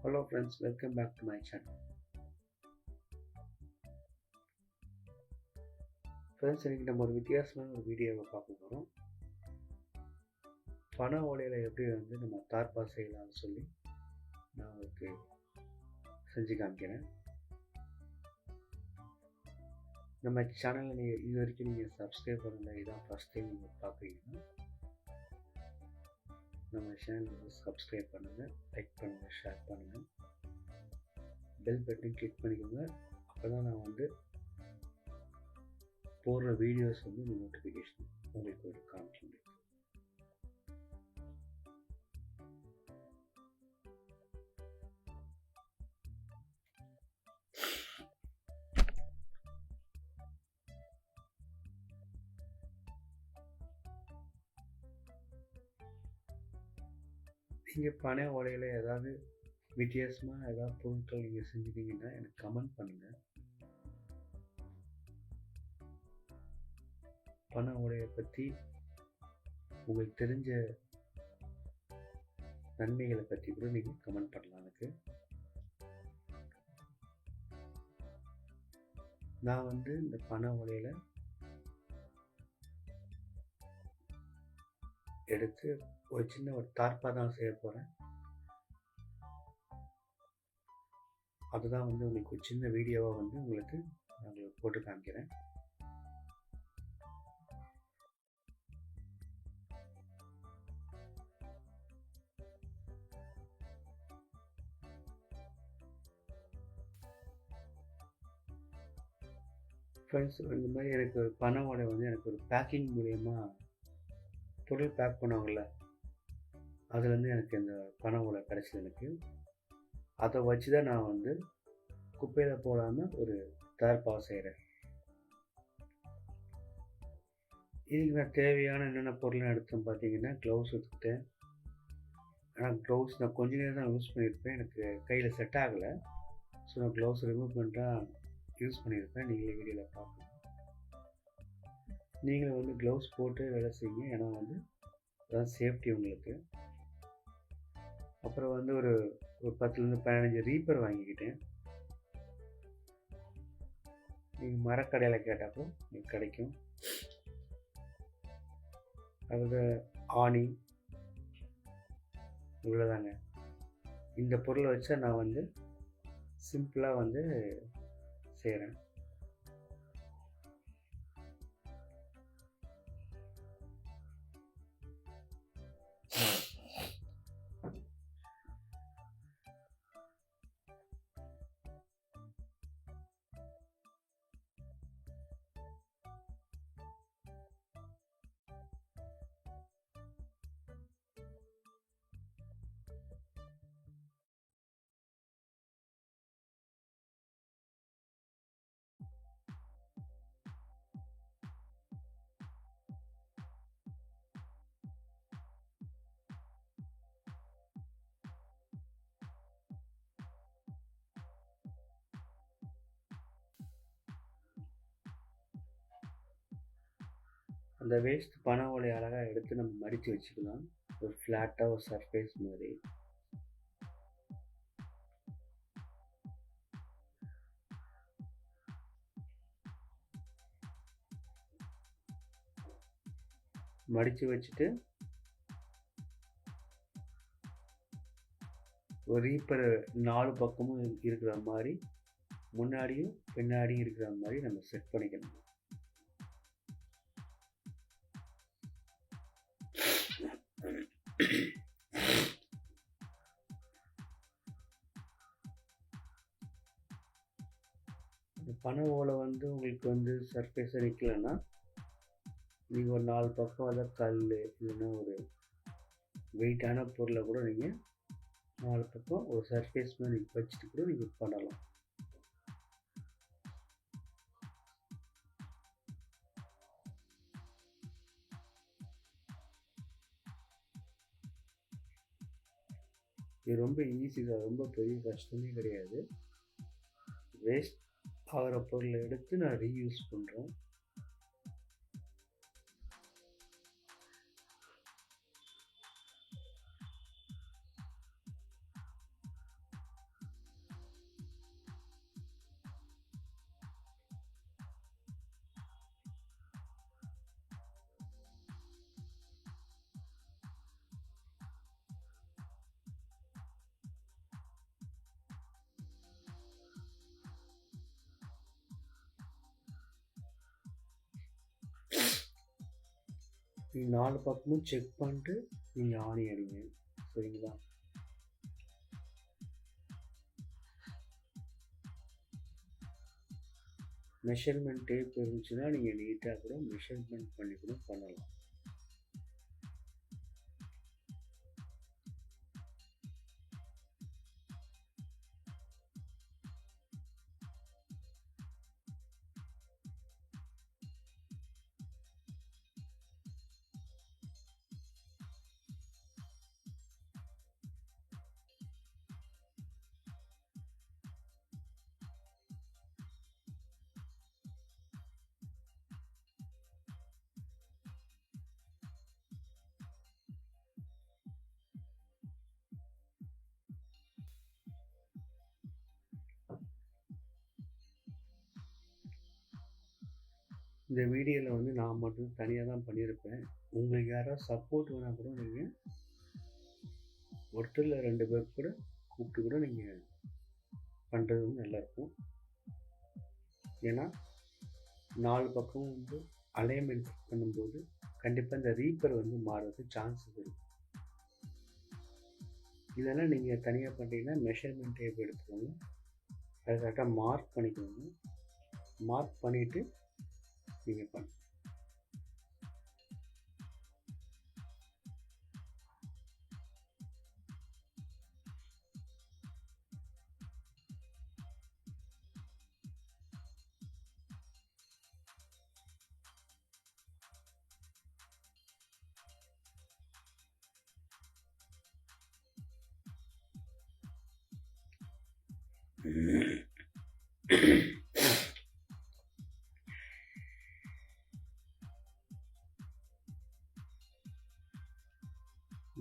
Hello friends, welcome back to my channel. Friends, இன்னைக்கு நம்ம ஒரு வித்தியாசமான ஒரு வீடியோவை பார்க்க போகிறோம். பனை ஓலையில் எப்படி நம்ம தார்பா செய்யலாம்னு சொல்லி நான் உங்களுக்கு செஞ்சு காமிக்கிறேன். நம்ம சேனலில் இது வரைக்கும் நீங்கள் சப்ஸ்கிரைப் பண்ணல, இதான் ஃபஸ்ட் டைம் நீங்கள் பார்க்குறீங்கன்னா நம்ம சேனலை சப்ஸ்கிரைப் பண்ணுங்கள், லைக் பண்ணுங்கள், ஷேர் பண்ணுங்கள், பெல் பட்டன் கிளிக் பண்ணிக்கோங்க. அப்போ தான் நான் போடுற வீடியோஸ் நோட்டிஃபிகேஷன் உங்களுக்கு காமிக்க முடியும். நீங்கள் பனை ஓலையில் ஏதாவது வித்தியாசமாக ஏதாவது பொருட்கள் நீங்கள் செஞ்சுட்டீங்கன்னா எனக்கு கமெண்ட் பண்ணுங்கள். பனை ஓலையை பற்றி உங்களுக்கு தெரிஞ்ச நன்மைகளை பற்றி கூட நீங்கள் கமெண்ட் பண்ணலாம். எனக்கு நான் இந்த பனை ஓலையில் எடுத்து ஒரு சின்ன ஒரு தார்பா தான் செய்ய போகிறேன். அதுதான் உங்களுக்கு ஒரு சின்ன வீடியோவாக உங்களுக்கு நான் போட்டு காமிக்கிறேன். ஃப்ரெண்ட்ஸ், இந்த மாதிரி எனக்கு ஒரு பனை ஓலை எனக்கு ஒரு பேக்கிங் மூலயமா பொருள் பேக் பண்ணுவாங்கள்ல, அதுலேருந்து எனக்கு இந்த பனை ஓலை கிடச்சிது. எனக்கு அதை வச்சு தான் நான் குப்பையில் போடாமல் ஒரு தார்பா செய்கிறேன். இதுக்கு நான் தேவையான என்னென்ன பொருள்லாம் எடுத்தேன் பார்த்தீங்கன்னா, க்ளவுஸ் எடுத்துக்கிட்டேன். ஆனால் க்ளவுஸ் நான் கொஞ்ச நேரம் தான் யூஸ் பண்ணியிருப்பேன், எனக்கு கையில் செட் ஆகலை. ஸோ நான் க்ளவுஸ் ரிமூவ் பண்ணிட்டா யூஸ் பண்ணியிருப்பேன். நீங்களே வீடியோவில் பார்க்கணும். நீங்களும் க்ளவுஸ் போட்டு வேலை செய்யுங்க, ஏன்னா அதான் சேஃப்டி உங்களுக்கு. அப்புறம் ஒரு 10லேருந்து 15 ரீப்பர் வாங்கிக்கிட்டேன். நீங்கள் மரக்கடையில் கேட்டாப்போ உங்களுக்கு கிடைக்கும். அது ஆணி இவ்வளோதாங்க. இந்த பொருளை வச்சா நான் சிம்பிளாக செய்கிறேன். அந்த வேஸ்ட் பனை ஓலையை அழகாக எடுத்து நம்ம மடித்து வச்சுக்கலாம், ஒரு ஃப்ளாட்டாக ஒரு சர்ஃபேஸ் மாதிரி. மடித்து வச்சுட்டு ஒரு ரீப்பர் 4 பக்கமும் இருக்கிற மாதிரி, முன்னாடியும் பின்னாடியும் இருக்கிற மாதிரி நம்ம செட் பண்ணிக்கணும். பனை ஓலை உங்களுக்கு சர்ஃபேஸை நிற்கலைன்னா நீங்கள் ஒரு 4 பக்கம் அதை கல் இல்லைன்னா ஒரு வெயிட்டான பொருளை கூட நீங்கள் 4 பக்கம் ஒரு சர்ஃபேஸ் மாதிரி வச்சுட்டு கூட நீங்கள் பண்ணலாம். இது ரொம்ப ஈஸி தான், ரொம்ப பெரிய கஷ்டமே கிடையாது. வேஸ்ட் ஆகிற பொருளை எடுத்து நான் ரீயூஸ் பண்ணுறேன். நீங்கள் 4 பக்கமும் செக் பண்ணிட்டு நீங்கள் ஆணி அடிங்க. சரிங்களா? மெஷர்மெண்ட் டேப் இருந்துச்சுன்னா நீங்கள் நீட்டாக கூட மெஷர்மெண்ட் பண்ணி கூட பண்ணலாம். இந்த வீடியோவில் வந்து நான் மட்டும் தனியாக தான் பண்ணியிருப்பேன். உங்களுக்கு யாராவது சப்போர்ட் வேணால் கூட நீங்கள் ஒருத்தர் இல்லை 2 பேர் கூட கூப்பிட்டு கூட நீங்கள் பண்ணுறது வந்து நல்லாயிருக்கும். ஏன்னா 4 பக்கமும் வந்து அலைன்மெண்ட் பண்ணும்போது கண்டிப்பாக இந்த ரீப்பர் வந்து மாறுறதுக்கு சான்சஸ் இருக்குது. இதெல்லாம் நீங்கள் தனியாக பண்ணிட்டீங்கன்னா மெஷர்மெண்ட் டேப் எடுத்துக்கோங்க, அதை கரெக்டாக மார்க் பண்ணிக்கோங்க. மார்க் பண்ணிவிட்டு நீங்கள் பண்ண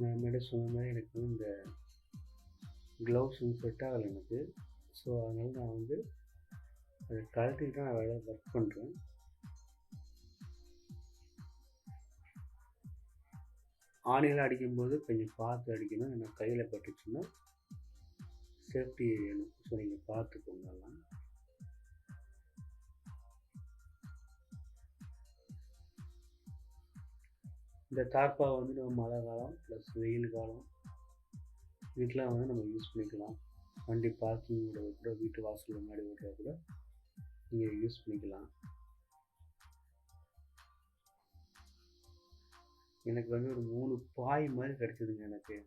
நான் முன்னாடி சொன்ன மாதிரி எனக்கு இந்த க்ளவுஸ் வந்து செட் ஆகலை எனக்கு. ஸோ அதனால் நான் வந்து அதை கழட்டிட்டு தான் வேலை ஒர்க் பண்ணுறேன். ஆணிலாம் அடிக்கும்போது கொஞ்சம் பார்த்து அடிக்கணும், ஏன்னா கையில் பட்டுச்சுன்னா சேஃப்டி வேணும். ஸோ நீங்கள் பார்த்துக்கோங்க எல்லாம். இந்த தார்ப்பா வந்து நம்ம மழை காலம் ப்ளஸ் வெயில் காலம் இதுக்கெலாம் வந்து நம்ம யூஸ் பண்ணிக்கலாம். வண்டி பார்க்கிங்கோட கூட வீட்டு வாசல் முன்னாடி விடுற கூட நீங்கள் யூஸ் பண்ணிக்கலாம். எனக்கு வந்து ஒரு 3 பாய் மாதிரி கிடச்சிதுங்க எனக்கு.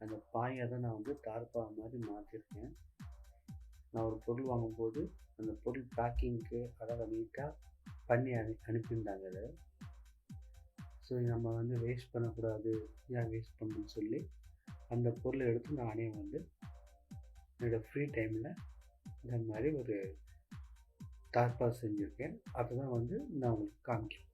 அந்த பாயை தான் நான் வந்து தார்ப்பா மாதிரி மாற்றிருக்கேன். நான் ஒரு பொருள் வாங்கும்போது அந்த பொருள் பேக்கிங்க்கு அதாவது நீட்டாக பண்ணி அனுப்பியிருந்தாங்க அதை. ஸோ நம்ம வந்து வேஸ்ட் பண்ணக்கூடாது, ஏன் வேஸ்ட் பண்ணணும்னு சொல்லி அந்த பொருளை எடுத்து நானே வந்து என்னோடய ஃப்ரீ டைமில் இந்த மாதிரி ஒரு தார்ப்பா செஞ்சுருக்கேன். அதை தான் வந்து நான் உங்களுக்கு காமிக்கிறேன்.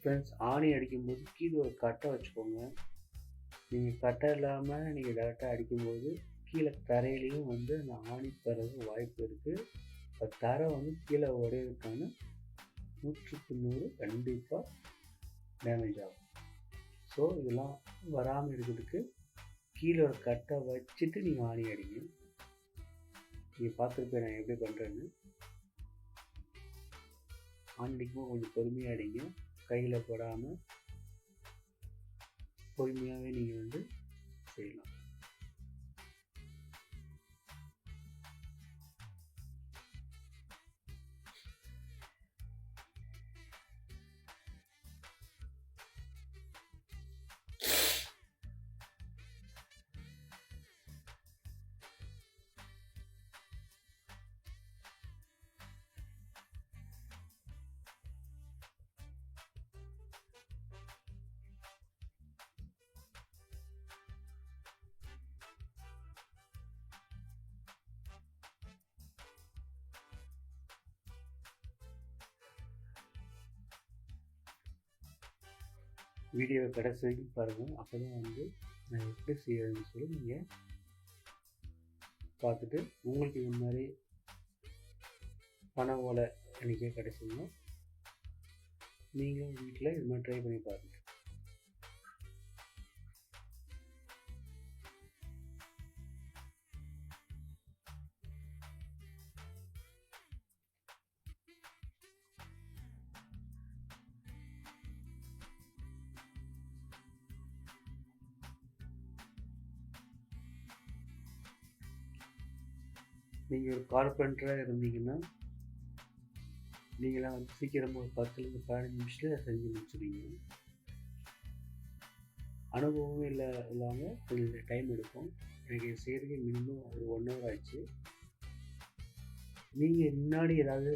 ஃப்ரெண்ட்ஸ், ஆணி அடிக்கும்போது கீழே ஒரு கட்டை வச்சுக்கோங்க. நீங்கள் கட்டை இல்லாமல் நீங்கள் டேரெக்டாக அடிக்கும்போது கீழே தரையிலையும் வந்து அந்த ஆணி பெறதுக்கு வாய்ப்பு இருக்குது. இப்போ தரை வந்து கீழே உடையிறதுக்கான 100க்கு 100 கண்டிப்பாக டேமேஜ் ஆகும். ஸோ இதெல்லாம் வராமல் இருக்கிறதுக்கு கீழே ஒரு கட்டை வச்சுட்டு நீங்கள் ஆணி அடிங்க. நீங்கள் பார்த்துருப்பேன் நான் எப்படி பண்ணுறேன்னு. ஆணி அடிக்கும்போது கொஞ்சம் பொறுமையாக அடிங்க, கையில் போடாமல் பொறுமையாகவே நீங்கள் வந்து செய்யலாம். வீடியோவை கடைசி வரைக்கும் பாருங்கள். அப்போ தான் வந்து நான் எப்படி செய்யறதுன்னு சொல்லி நீங்கள் பார்த்துட்டு உங்களுக்கு இது மாதிரி பண ஓலை எனக்கே கிடைச்சிங்கன்னா நீங்கள் வீட்டில் இது மாதிரி ட்ரை பண்ணி பாருங்கள். நீங்கள் ஒரு கார்பெண்டராக இருந்தீங்கன்னா நீங்களாம் வந்து சீக்கிரமாக ஒரு 10லேருந்து 15 நிமிஷத்தில் செஞ்சு முடிச்சுடுவீங்க. அனுபவமே இல்லாமல் கொஞ்சம் டைம் எடுக்கும். எனக்கு இது செய்கிறதுக்கு மினிமம் ஒரு 1 hour ஆச்சு. நீங்கள் முன்னாடி ஏதாவது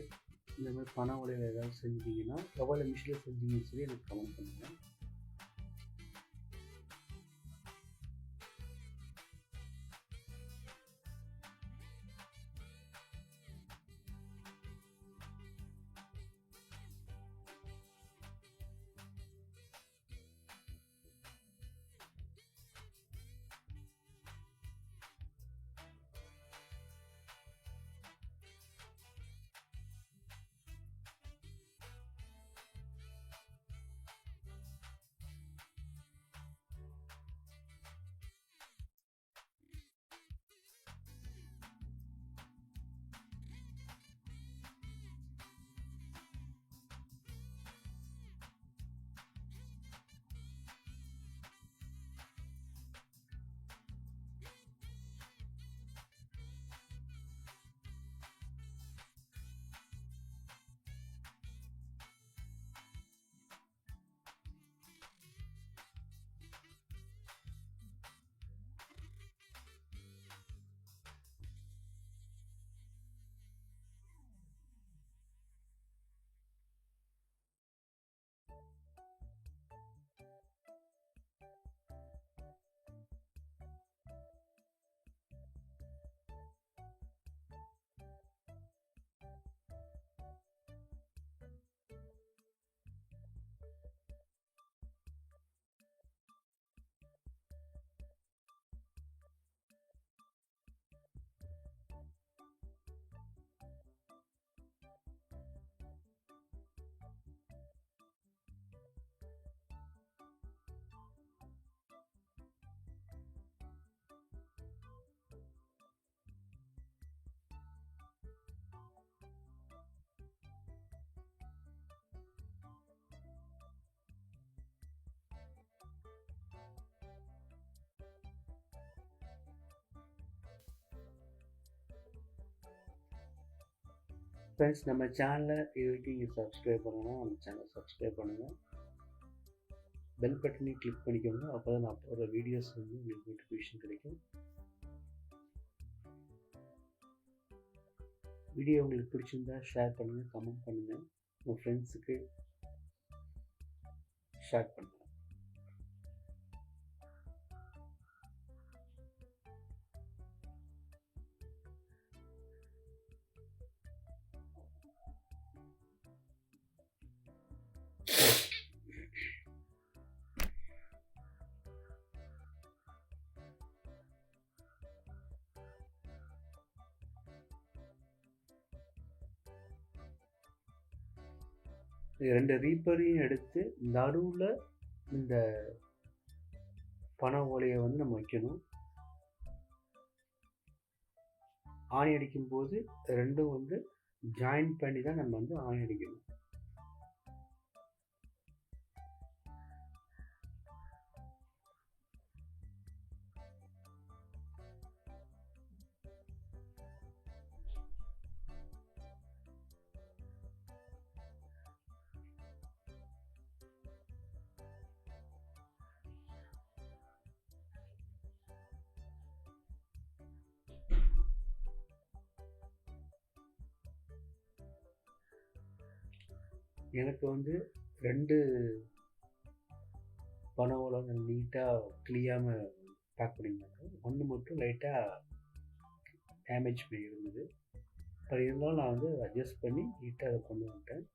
இந்த மாதிரி பண ஓலையில் ஏதாவது செஞ்சீங்கன்னா எவ்வளோ நிமிஷத்தில் செஞ்சீங்கன்னு சொல்லி எனக்கு கமெண்ட் பண்ணுங்கள். ஃப்ரெண்ட்ஸ், நம்ம சேனலை இது வரைக்கும் நீங்கள் சப்ஸ்கிரைப் பண்ணணும். நம்ம சேனலை சப்ஸ்கிரைப் பண்ணுங்கள். பெல் பட்டனையும் கிளிக் பண்ணிக்கோங்க. அப்போ தான் நான் போடுற வீடியோஸ் வந்து உங்களுக்கு நோட்டிஃபிகேஷன் கிடைக்கும். வீடியோ உங்களுக்கு பிடிச்சிருந்தா ஷேர் பண்ணுங்கள், கமெண்ட் பண்ணுங்கள், உங்கள் ஃப்ரெண்ட்ஸுக்கு ஷேர் பண்ணுங்கள். ரெண்டு ரீப்பரையும் எடுத்து நடுவில் இந்த பண ஓலையை வந்து நம்ம வைக்கணும். ஆணி அடிக்கும் போது ரெண்டும் வந்து ஜாயின் பண்ணி தான் நம்ம வந்து ஆணி அடிக்கணும். எனக்கு வந்து 2 பண ஓலை நீட்டாக கிளியாமல் பேக் பண்ணியிருந்தாங்க. ஒன்று மட்டும் லைட்டாக டேமேஜ் பண்ணி இருந்தது. பட் இருந்தாலும் நான் வந்து அட்ஜஸ்ட் பண்ணி நீட்டாக அதை கொண்டு வந்துட்டேன்.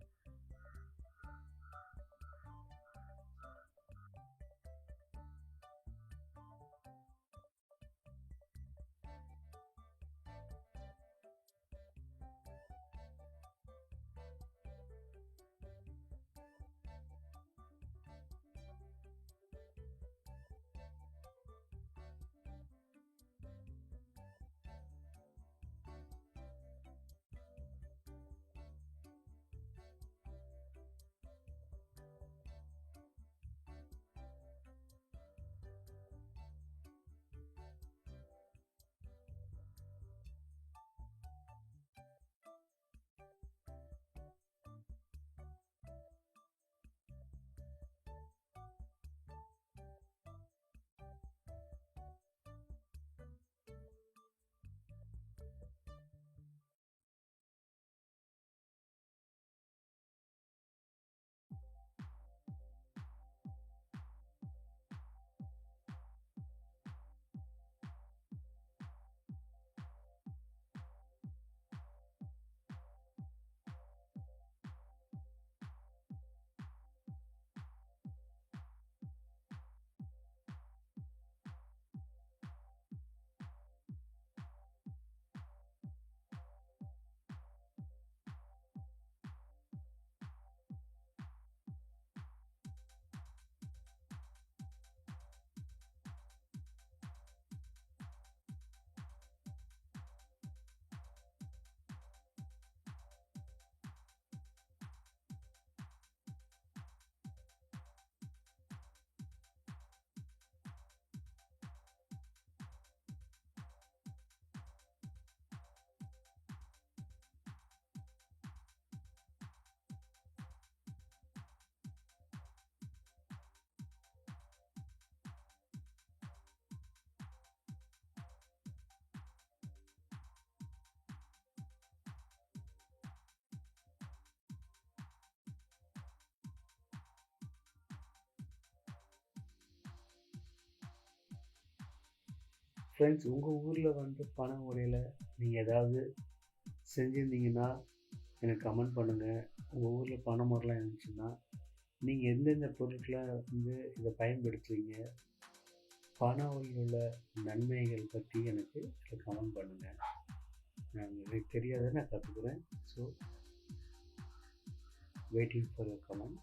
ஃப்ரெண்ட்ஸ், உங்கள் ஊரில் வந்து பனை ஓலையில் நீங்கள் ஏதாவது செஞ்சுருந்தீங்கன்னா எனக்கு கமெண்ட் பண்ணுங்கள். உங்கள் ஊரில் பனை மரம்லாம் இருந்துச்சுன்னா நீங்கள் எந்தெந்த பொருட்களை வந்து இதை பயன்படுத்துவீங்க, பனை ஓலையில் உள்ள நன்மைகள் பற்றி எனக்கு கமெண்ட் பண்ணுங்கள். எனக்கு தெரியாத நான் கற்றுக்குறேன். So waiting for your comment.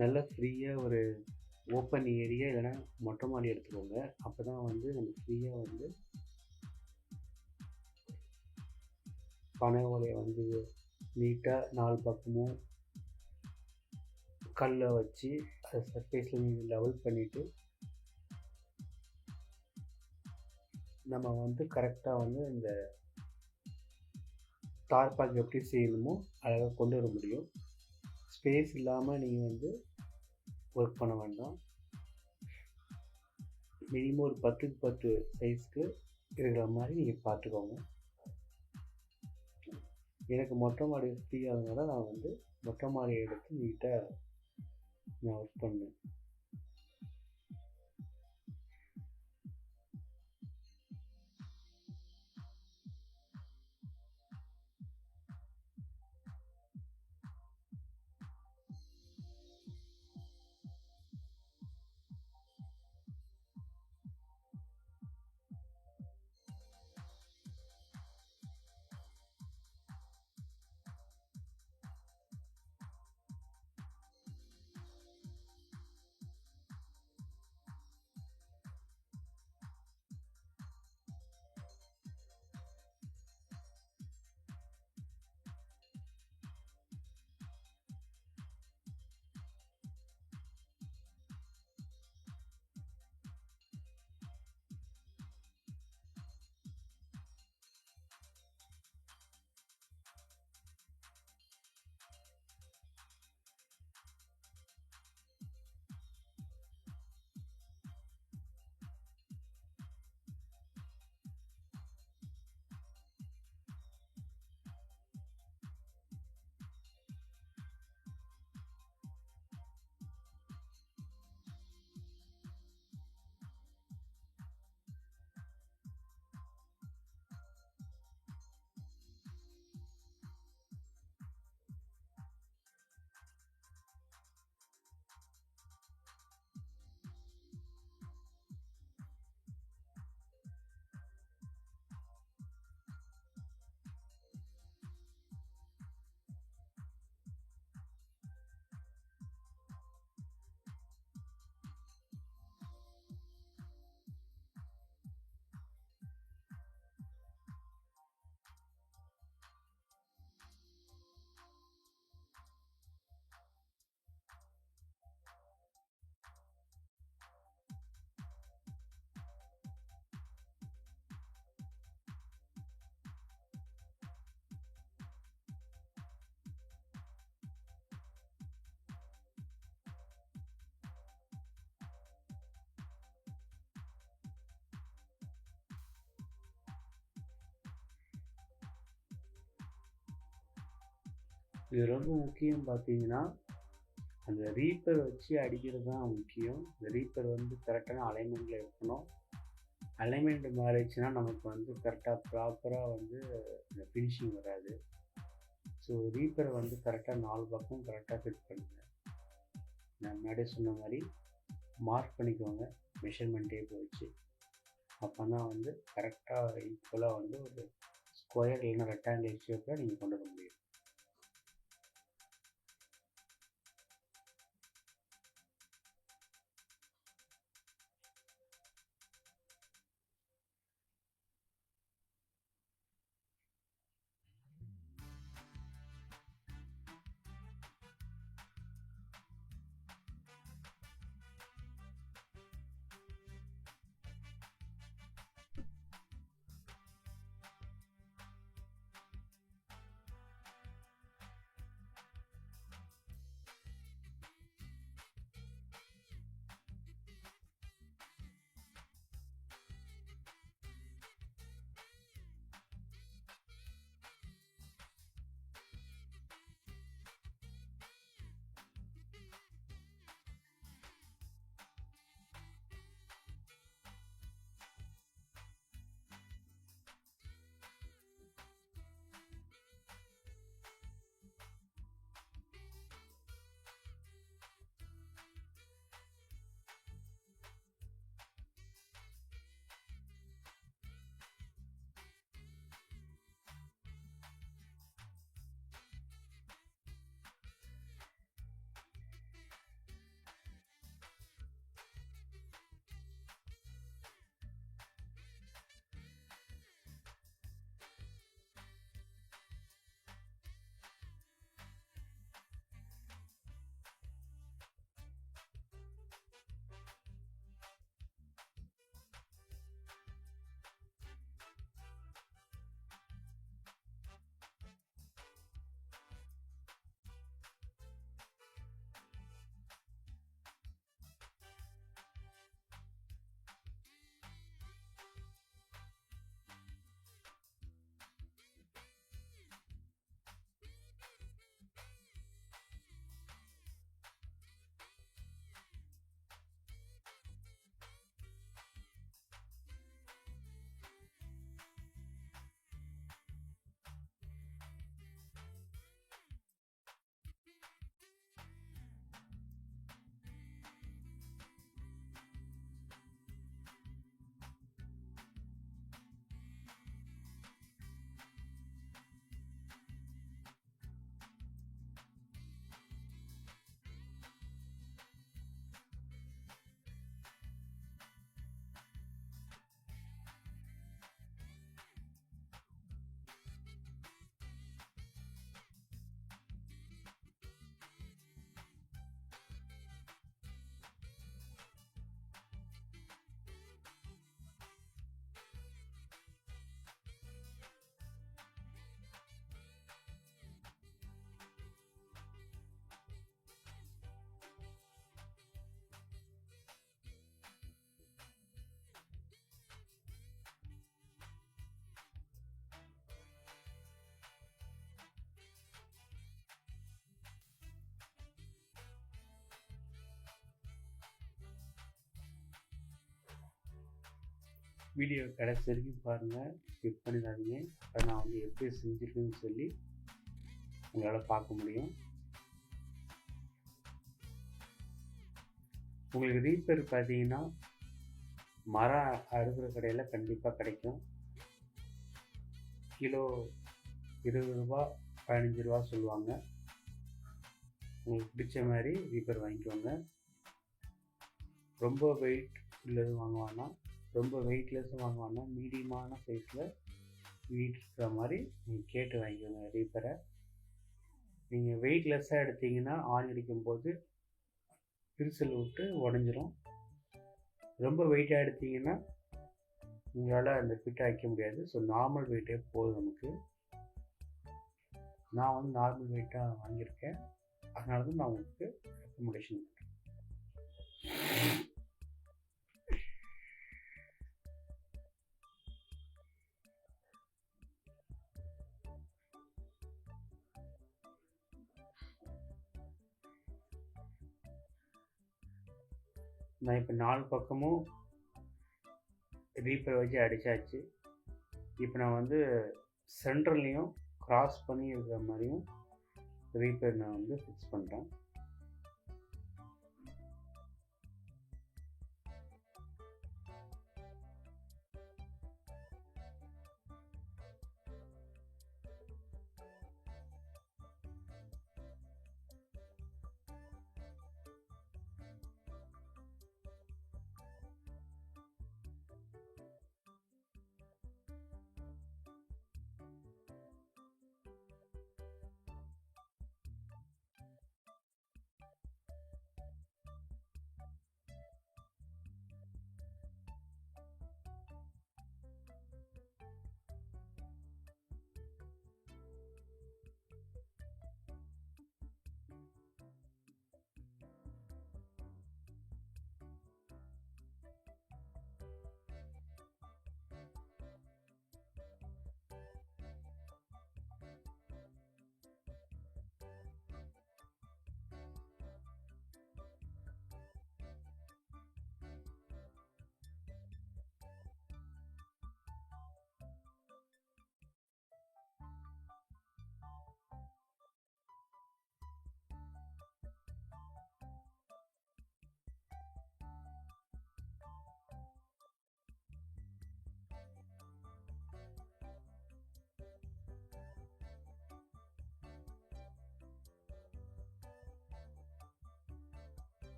நல்லா ஃப்ரீயாக ஒரு ஓப்பன் ஏரியா இல்லைன்னா மொட்டை மாடி எடுத்துக்கோங்க. அப்போ தான் வந்து நம்ம ஃப்ரீயாக வந்து பனை ஓலையை வந்து நீட்டாக 4 பக்கமும் கல்லை வச்சு அதை சர்ஃபேஸில் நீங்கள் லெவல் பண்ணிவிட்டு நம்ம வந்து கரெக்டாக வந்து இந்த தார்பாக் எப்படி செய்யணுமோ அழகாக கொண்டு வர முடியும். ஸ்பேஸ் இல்லாமல் நீங்கள் வந்து ஒர்க் பண்ண வேண்டாம். மினிமம் ஒரு 10க்கு 10 சைஸ்க்கு இருக்கிற மாதிரி நீங்கள் பார்த்துக்கோங்க. எனக்கு மொட்டை மாடி ஃப்ரீயாகிறதுனால நான் வந்து மொட்டை மாடியை எடுத்து நீட்டாக நான் ஒர்க் பண்ணேன். இது ரொம்ப முக்கியம். பார்த்தீங்கன்னா அந்த ரீப்பர் வச்சு அடிக்கிறது தான் முக்கியம். இந்த ரீப்பர் வந்து கரெக்டான அலைன்மெண்ட்டில் இருக்கணும். அலைன்மெண்ட் மாறிடுச்சுன்னா நமக்கு வந்து கரெக்டாக ப்ராப்பராக வந்து இந்த ஃபினிஷிங் வராது. ஸோ ரீப்பரை வந்து கரெக்டாக 4 பக்கம் கரெக்டாக ஃபிட் பண்ணுங்கள். நான் முன்னாடியே சொன்ன மாதிரி மார்க் பண்ணிக்கோங்க மெஷர்மெண்ட் டேப் வச்சு. அப்போ தான் வந்து கரெக்டாக ஈக்குவலாக வந்து ஒரு ஸ்கொயர் இல்லைன்னா ரெக்டாங்கிள் ஷேப்பில் நீங்கள் கொண்டு வர முடியும். வீடியோ கடைசி வரைக்கும் பாருங்கள், ஸ்கிப் பண்ணிடாதீங்க. அப்போ நான் வந்து எப்படி செஞ்சுருக்குன்னு சொல்லி உங்களால் பார்க்க முடியும். உங்களுக்கு ரீப்பர் பார்த்தீங்கன்னா மரம் அறுக்கிற கடையில் கண்டிப்பாக கிடைக்கும். கிலோ 20 ரூபா 15 ரூபா சொல்லுவாங்க. உங்களுக்கு பிடிச்ச மாதிரி ரீப்பர் வாங்கிக்கோங்க. ரொம்ப வெயிட் உள்ளது வாங்குவாங்கன்னா, ரொம்ப வெயிட்லெஸ்ஸும் வாங்குவாங்கன்னா, மீடியமான சைஸில் வெயிட் இருக்கிற மாதிரி நீங்கள் கேட்டு வாங்கிக்கோங்க ரீப்பரை. நீங்கள் வெயிட்லெஸ்ஸாக எடுத்தீங்கன்னா ஆணி அடிக்கும் போது விரிசல் விட்டு உடஞ்சிரும். ரொம்ப வெயிட்டாக எடுத்தீங்கன்னா உங்களால் அந்த ஃபிட்டை வைக்க முடியாது. ஸோ நார்மல் வெயிட்டே போதும் நமக்கு. நான் வந்து நார்மல் வெயிட்டாக வாங்கியிருக்கேன், அதனால தான் நான் உங்களுக்கு ரெக்கமெண்டேஷன் பண்ணுறேன். நான் இப்போ 4 பக்கமும் ரீப்பர் வச்சு அடித்தாச்சு. இப்போ நான் வந்து சென்ட்ரல்லையும் கிராஸ் பண்ணி இருக்கிற மாதிரியும் ரீப்பர் நான் வந்து ஃபிக்ஸ் பண்ணுறேன்.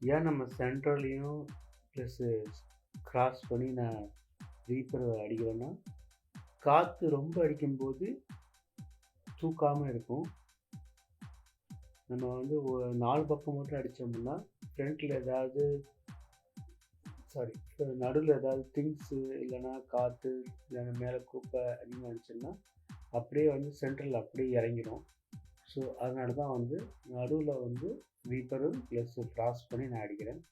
ஏன் நம்ம சென்ட்ரலையும் ப்ளஸ்ஸு கிராஸ் பண்ணி நான் ரீப்பர் அடிக்கிறேன்னா, காற்று ரொம்ப அடிக்கும்போது தூக்காம இருக்கும். நம்ம வந்து 4 பக்கம் மட்டும் அடித்தோம்னா ஃப்ரண்ட்டில் ஏதாவது நடுவில் ஏதாவது திங்ஸு இல்லைன்னா காற்று இல்லைன்னா மேலே குப்பை அதிகமாக இருந்துச்சுன்னா அப்படியே வந்து சென்ட்ரல் அப்படியே இறங்கிடும். ஸோ அதனால தான் வந்து நடுவில் வந்து ரீப்பரும் ப்ளஸ் கிராஸ் பண்ணி நான் அடிக்கிறேன்.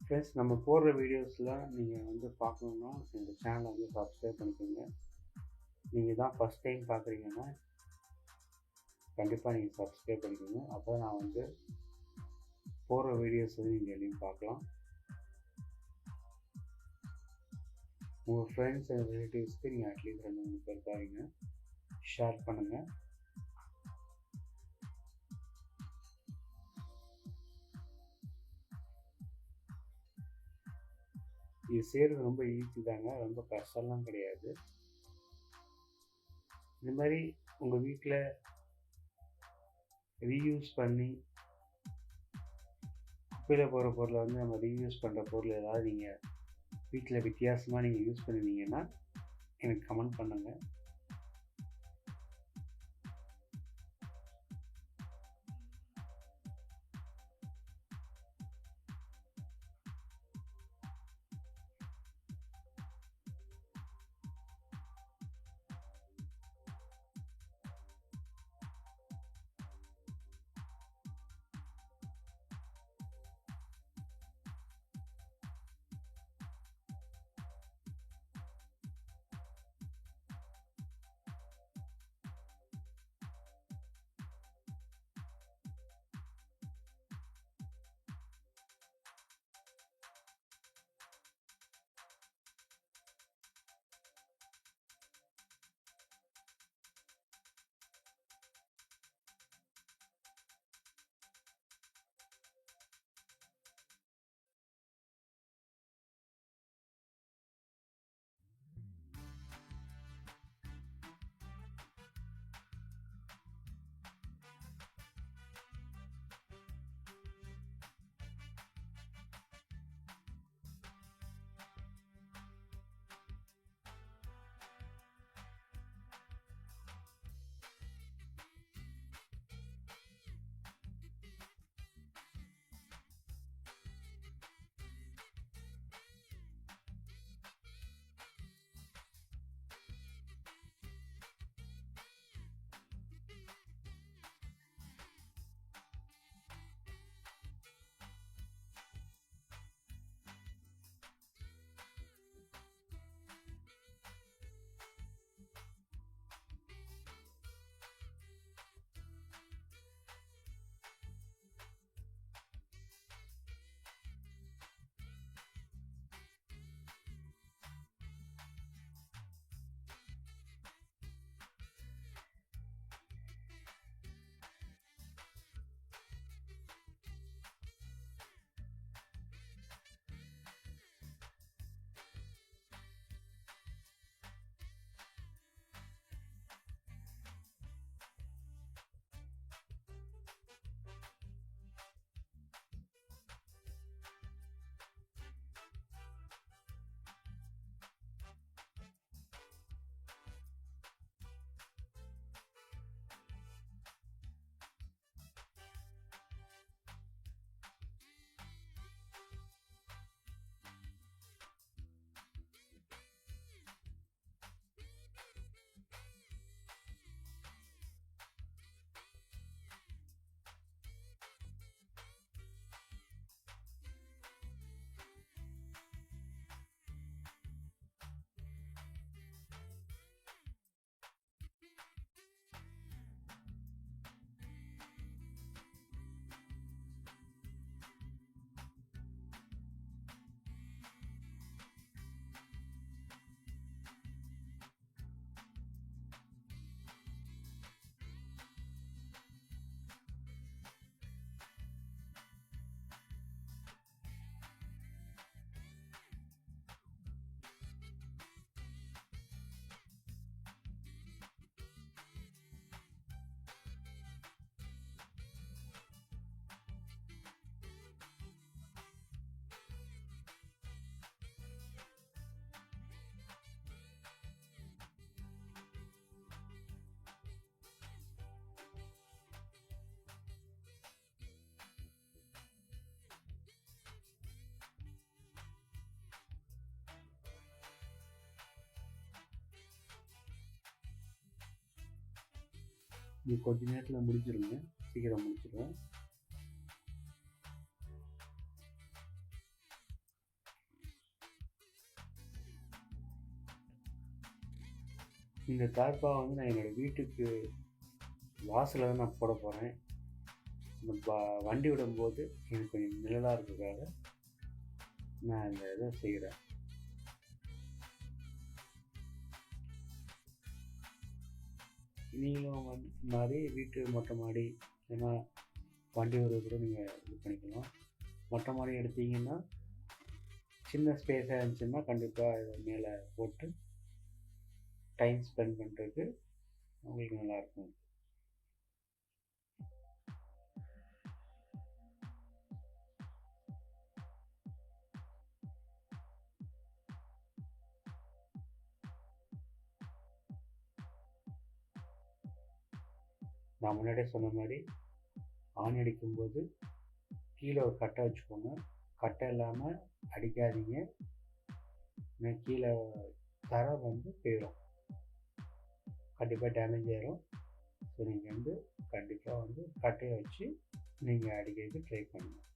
ஃப்ரெண்ட்ஸ், நம்ம போடுற வீடியோஸ்லாம் நீங்கள் வந்து பார்க்கணுன்னா இந்த சேனலை வந்து சப்ஸ்கிரைப் பண்ணிக்கோங்க. நீங்கள் தான் ஃபஸ்ட் டைம் பார்க்குறீங்கன்னா கண்டிப்பாக நீங்கள் சப்ஸ்கிரைப் பண்ணிக்கோங்க. அப்போ நான் வந்து போடுற வீடியோஸ் வந்து நீங்கள் எதையும் பார்க்கலாம். உங்கள் ஃப்ரெண்ட்ஸ் அண்ட் ரிலேட்டிவ்ஸ்க்கு நீங்கள் அட்லீஸ்ட் 2-3 பேர் பாருங்க, ஷேர் பண்ணுங்கள். இது செய்கிறது ரொம்ப ஈஸி தாங்க, ரொம்ப கஷ்டம்லாம் கிடையாது. இந்த மாதிரி உங்கள் வீட்டில் ரீயூஸ் பண்ணி குப்பையில் போகிற பொருளை வந்து நம்ம ரீயூஸ் பண்ணுற பொருள் ஏதாவது நீங்கள் வீட்டில் வித்தியாசமாக நீங்கள் யூஸ் பண்ணிருந்தீங்கன்னா எனக்கு கமெண்ட் பண்ணுங்கள். இது கொஞ்ச நேரத்தில் முடிஞ்சிருங்க, சீக்கிரம் முடிச்சிடுவேன். இந்த தார்ப்பா வந்து நான் என்னோடய வீட்டுக்கு வாசலில் தான் நான் போட போகிறேன். அந்த வண்டி விடும்போது எனக்கு கொஞ்சம் நிழலாக இருக்கிறதுக்காக நான் இந்த இதை செய்கிறேன். நீங்களும் வந்து மாதிரி வீட்டு மொட்டை மாடி ஏன்னா வண்டி விட கூட நீங்கள் இது பண்ணிக்கலாம். மொட்டை மாடி எடுத்தீங்கன்னா சின்ன ஸ்பேஸாக இருந்துச்சுன்னா கண்டிப்பாக இதை மேலே போட்டு டைம் ஸ்பெண்ட் பண்ணுறதுக்கு உங்களுக்கு நல்லாயிருக்கும். நான் முன்னாடியே சொன்ன மாதிரி ஆணி அடிக்கும்போது கீழே ஒரு கட்டை வச்சுக்கோங்க. கட்டை இல்லாமல் அடிக்காதீங்க, கீழே தர வந்து போயிடும், கண்டிப்பாக டேமேஜ் ஆகிடும். ஸோ நீங்கள் வந்து கண்டிப்பாக வந்து கட்டையை வச்சு நீங்கள் அடிக்கிறதுக்கு ட்ரை பண்ணுங்கள்.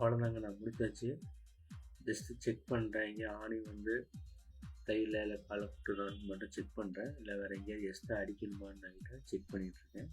அவ்வளோதாங்க, நான் முடிச்சாச்சு. ஜஸ்ட்டு செக் பண்ணுறேன், இங்கே ஆணி வந்து கையில் இல்லை காலை விட்டுறான்னு மட்டும் செக் பண்ணுறேன், இல்லை வேறு எங்கேயாவது எக்ஸ்ட்ரா அடிக்கணுமான்னு நான் செக் பண்ணிகிட்ருக்கேன்.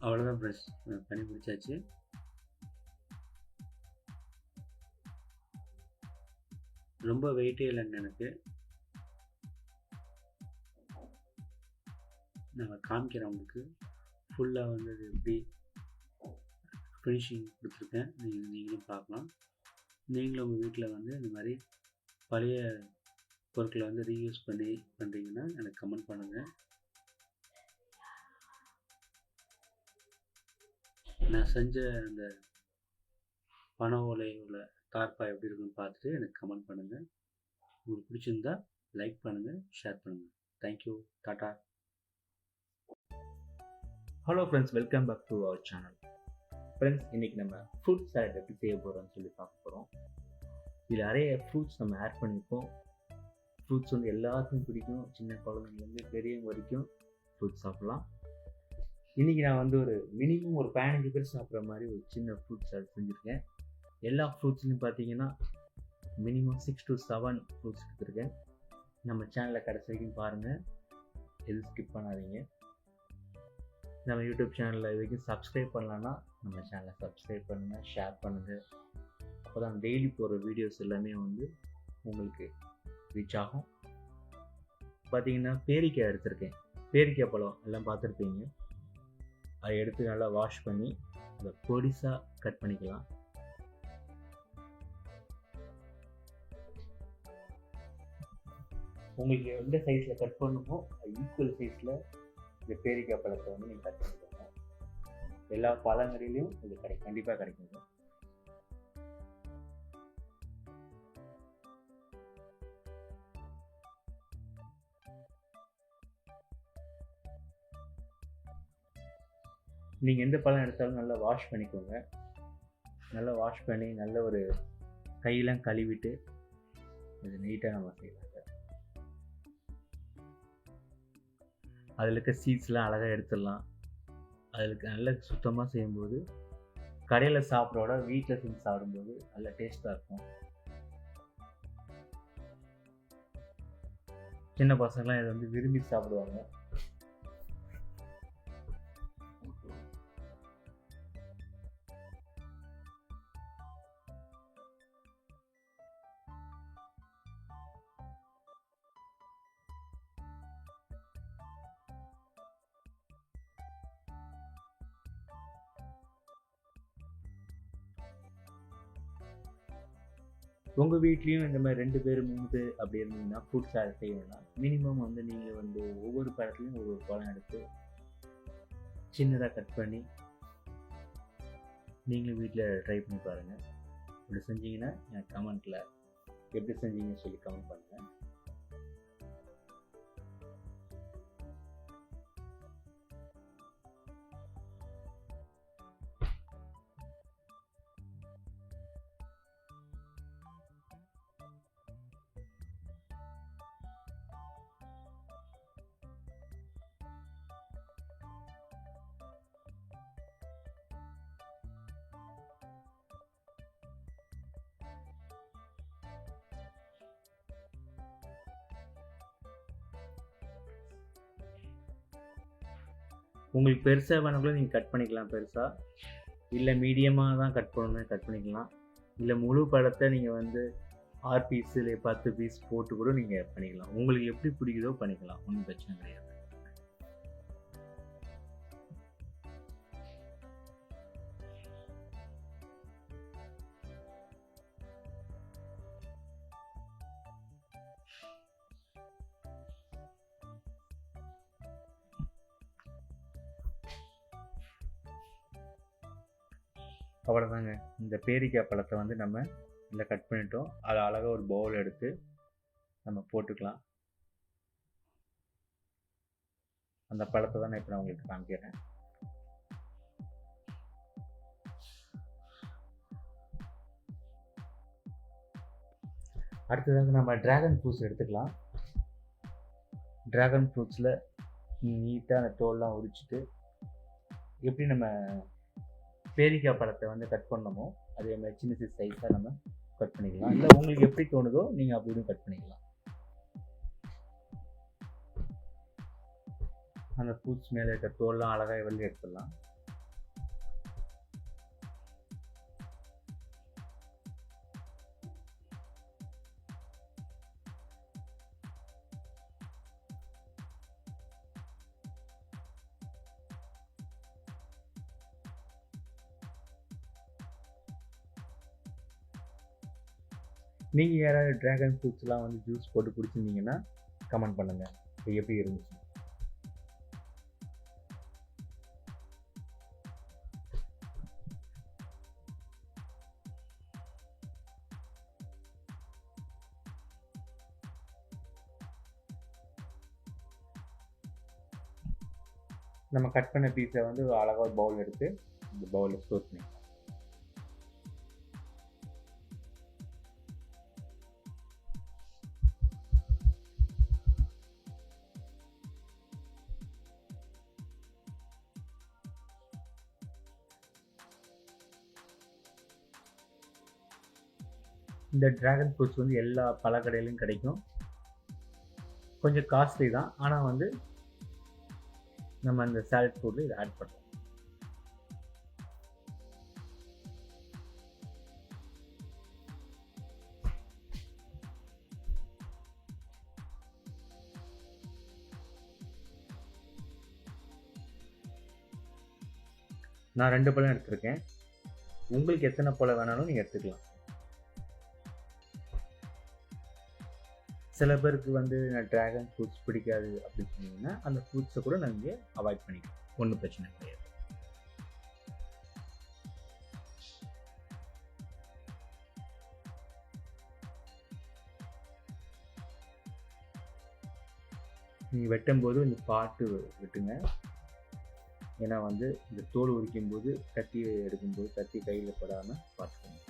அவ்வளோதான் ஃப்ரெண்ட்ஸ், பண்ணி முடிச்சாச்சு. ரொம்ப வெயிட்டே இல்லைங்க எனக்கு. நான் காமிக்கிறேன் உங்களுக்கு. ஃபுல்லாக வந்து அது எப்படி ஃபினிஷிங் கொடுத்துருக்கேன். நீங்களும் பார்க்கலாம். நீங்களும் உங்கள் வீட்டில் வந்து இந்த மாதிரி பழைய பொருட்களை வந்து ரீயூஸ் பண்ணி பண்ணுறீங்கன்னா எனக்கு கமெண்ட் பண்ணுங்கள். நான் செஞ்ச அந்த பனை ஓலையோட தார்ப்பா எப்படி இருக்குன்னு பார்த்துட்டு எனக்கு கமெண்ட் பண்ணுங்கள். உங்களுக்கு பிடிச்சிருந்தா லைக் பண்ணுங்கள், ஷேர் பண்ணுங்கள். Thank you, tata. Hello friends, welcome back to our channel. Friends, இன்றைக்கி நம்ம ஃப்ரூட் சாலட் எப்படி செய்ய போகிறோம்னு சொல்லி பார்க்க போகிறோம். இதில் நிறைய ஃப்ரூட்ஸ் நம்ம ஆட் பண்ணியிருக்கோம். ஃப்ரூட்ஸ் வந்து எல்லாத்துக்கும் பிடிக்கும். சின்ன குழந்தைங்கலேருந்து பெரியவங்க வரைக்கும் ஃப்ரூட்ஸ் சாப்பிட்லாம். இன்றைக்கி நான் வந்து ஒரு மினிமம் ஒரு 15 பேர் சாப்பிட்ற மாதிரி ஒரு சின்ன ஃப்ரூட் சாலட் செஞ்சுருக்கேன். எல்லா ஃப்ரூட்ஸ்லையும் பார்த்தீங்கன்னா மினிமம் 6 to 7 ஃப்ரூட்ஸ் எடுத்துருக்கேன். நம்ம சேனலில் கடைசி வரைக்கும் பாருங்கள், எதுவும் ஸ்கிப் பண்ணாதீங்க. நம்ம யூடியூப் சேனலில் இது வரைக்கும் சப்ஸ்கிரைப் பண்ணலான்னா நம்ம சேனலை சப்ஸ்கிரைப் பண்ணுங்கள், ஷேர் பண்ணுங்கள். அப்போ தான் டெய்லி போடுற வீடியோஸ் எல்லாமே வந்து உங்களுக்கு ரீச் ஆகும். பார்த்தீங்கன்னா பேரிக்காய் எடுத்திருக்கேன். பேரிக்காய் பழம் எல்லாம் பார்த்துருப்பீங்க. அதை எடுத்து நல்லா வாஷ் பண்ணி அதை பொடிசாக கட் பண்ணிக்கலாம். உங்களுக்கு எந்த சைஸில் கட் பண்ணணுமோ ஈக்குவல் சைஸில் இந்த பேரிக்காய் பழத்தை வந்து நீங்கள் கட் பண்ணிக்கோங்க. எல்லா பழங்களிலையும் இது கண்டிப்பாக கிடைக்குங்க. நீங்கள் எந்த பழம் எடுத்தாலும் நல்லா வாஷ் பண்ணிக்கோங்க. நல்லா வாஷ் பண்ணி நல்ல ஒரு கையெல்லாம் கழுவிட்டு இது நீட்டாக நம்ம செய்யலாம். அதில் இருக்க சீட்ஸ்லாம் அழகாக எடுத்துடலாம். அதில் நல்ல சுத்தமாக செய்யும்போது கடையில் சாப்பிட்றோட வீட்டில் செஞ்சு சாப்பிடும்போது நல்ல டேஸ்ட்டாக இருக்கும். சின்ன பசங்களாம் இதை வந்து விரும்பி சாப்பிடுவாங்க. உங்கள் வீட்லேயும் இந்த மாதிரி 2 பேர் 3 பேர் அப்படி இருந்தீங்கன்னா ஃப்ரூட் சாலட் செய்யணும்னா மினிமம் வந்து நீங்கள் வந்து ஒவ்வொரு பழத்துலையும் ஒவ்வொரு பழம் எடுத்து சின்னதாக கட் பண்ணி நீங்களும் வீட்டில் ட்ரை பண்ணி பாருங்கள். இப்படி செஞ்சீங்கன்னா எனக்கு கமெண்ட்டில் எப்படி செஞ்சீங்கன்னு சொல்லி கமெண்ட் பண்ணுங்கள். உங்களுக்கு பெருசாக வேணுங்களோ நீங்கள் கட் பண்ணிக்கலாம் பெருசாக, இல்லை மீடியமாக தான் கட் பண்ணணும் கட் பண்ணிக்கலாம். இல்லை முழு பழத்தை நீங்கள் வந்து 6 பீஸ் இல்லை 10 பீஸ் போட்டு கூட நீங்கள் பண்ணிக்கலாம். உங்களுக்கு எப்படி பிடிக்குதோ பண்ணிக்கலாம், ஒன்றும் பிரச்சனை கிடையாது. அவ்வளோதாங்க. இந்த பேரிக்காய் பழத்தை வந்து நம்ம இல்லை கட் பண்ணிட்டோம். அதை அழகாக ஒரு பவுல் எடுத்து நம்ம போட்டுக்கலாம். அந்த பழத்தை தான் இப்போ நான் உங்களுக்கு காமிக்கிறேன். அடுத்ததாக நம்ம ட்ராகன் ஃப்ரூட்ஸ் எடுத்துக்கலாம். ட்ராகன் ஃப்ரூட்ஸில் நீட்டாக அந்த தோல்லாம் உரிச்சிட்டு எப்படி நம்ம பேரிக்காய் பழத்தை வந்து கட் பண்ணணுமோ அதே மாதிரி சின்ன சின்ன சைஸாக நம்ம கட் பண்ணிக்கலாம். இல்லை உங்களுக்கு எப்படி தோணுதோ நீங்கள் அப்படியும் கட் பண்ணிக்கலாம். அந்த ஃப்ரூட்ஸ் மேலே இருக்க தோல்லாம் அழகாக வெளியே எடுத்துடலாம். நீங்கள் யாராவது ட்ராகன் ஃப்ரூட்ஸ்லாம் வந்து ஜூஸ் போட்டு குடிச்சிருந்தீங்கன்னா கமெண்ட் பண்ணுங்கள் இது எப்படி இருந்துச்சு. நம்ம கட் பண்ண பீஸை வந்து அழகாக ஒரு பவுல் எடுத்து இந்த பவுலில் ஸ்டோர் பண்ணிக்கலாம். இந்த ட்ராகன் ஃப்ரூட்ஸ் வந்து எல்லா பழக்கடையிலையும் கிடைக்கும். கொஞ்சம் காஸ்ட்லி தான், ஆனால் வந்து நம்ம அந்த சாலட் ஃபுட்டில் இதை ஆட் பண்ணுறோம். நான் 2 பழம் எடுத்திருக்கேன். உங்களுக்கு எத்தனை பழம் வேணாலும் நீங்கள் எடுத்துக்கலாம். சில பேருக்கு வந்து ட்ராகன் ஃப்ரூட்ஸ் பிடிக்காது அப்படின்னு சொன்னீங்கன்னா அந்த ஃப்ரூட்ஸை கூட நாங்கள் அவாய்ட் பண்ணிக்கலாம், ஒன்றும் பிரச்சனை கிடையாது. நீங்கள் வெட்டும்போது இந்த பாட்டு வெட்டுங்க. ஏன்னா வந்து இந்த தோல் உரிக்கும் போது கத்தி எடுக்கும்போது கத்தி கையில் படாமல் பார்த்துக்கோங்க.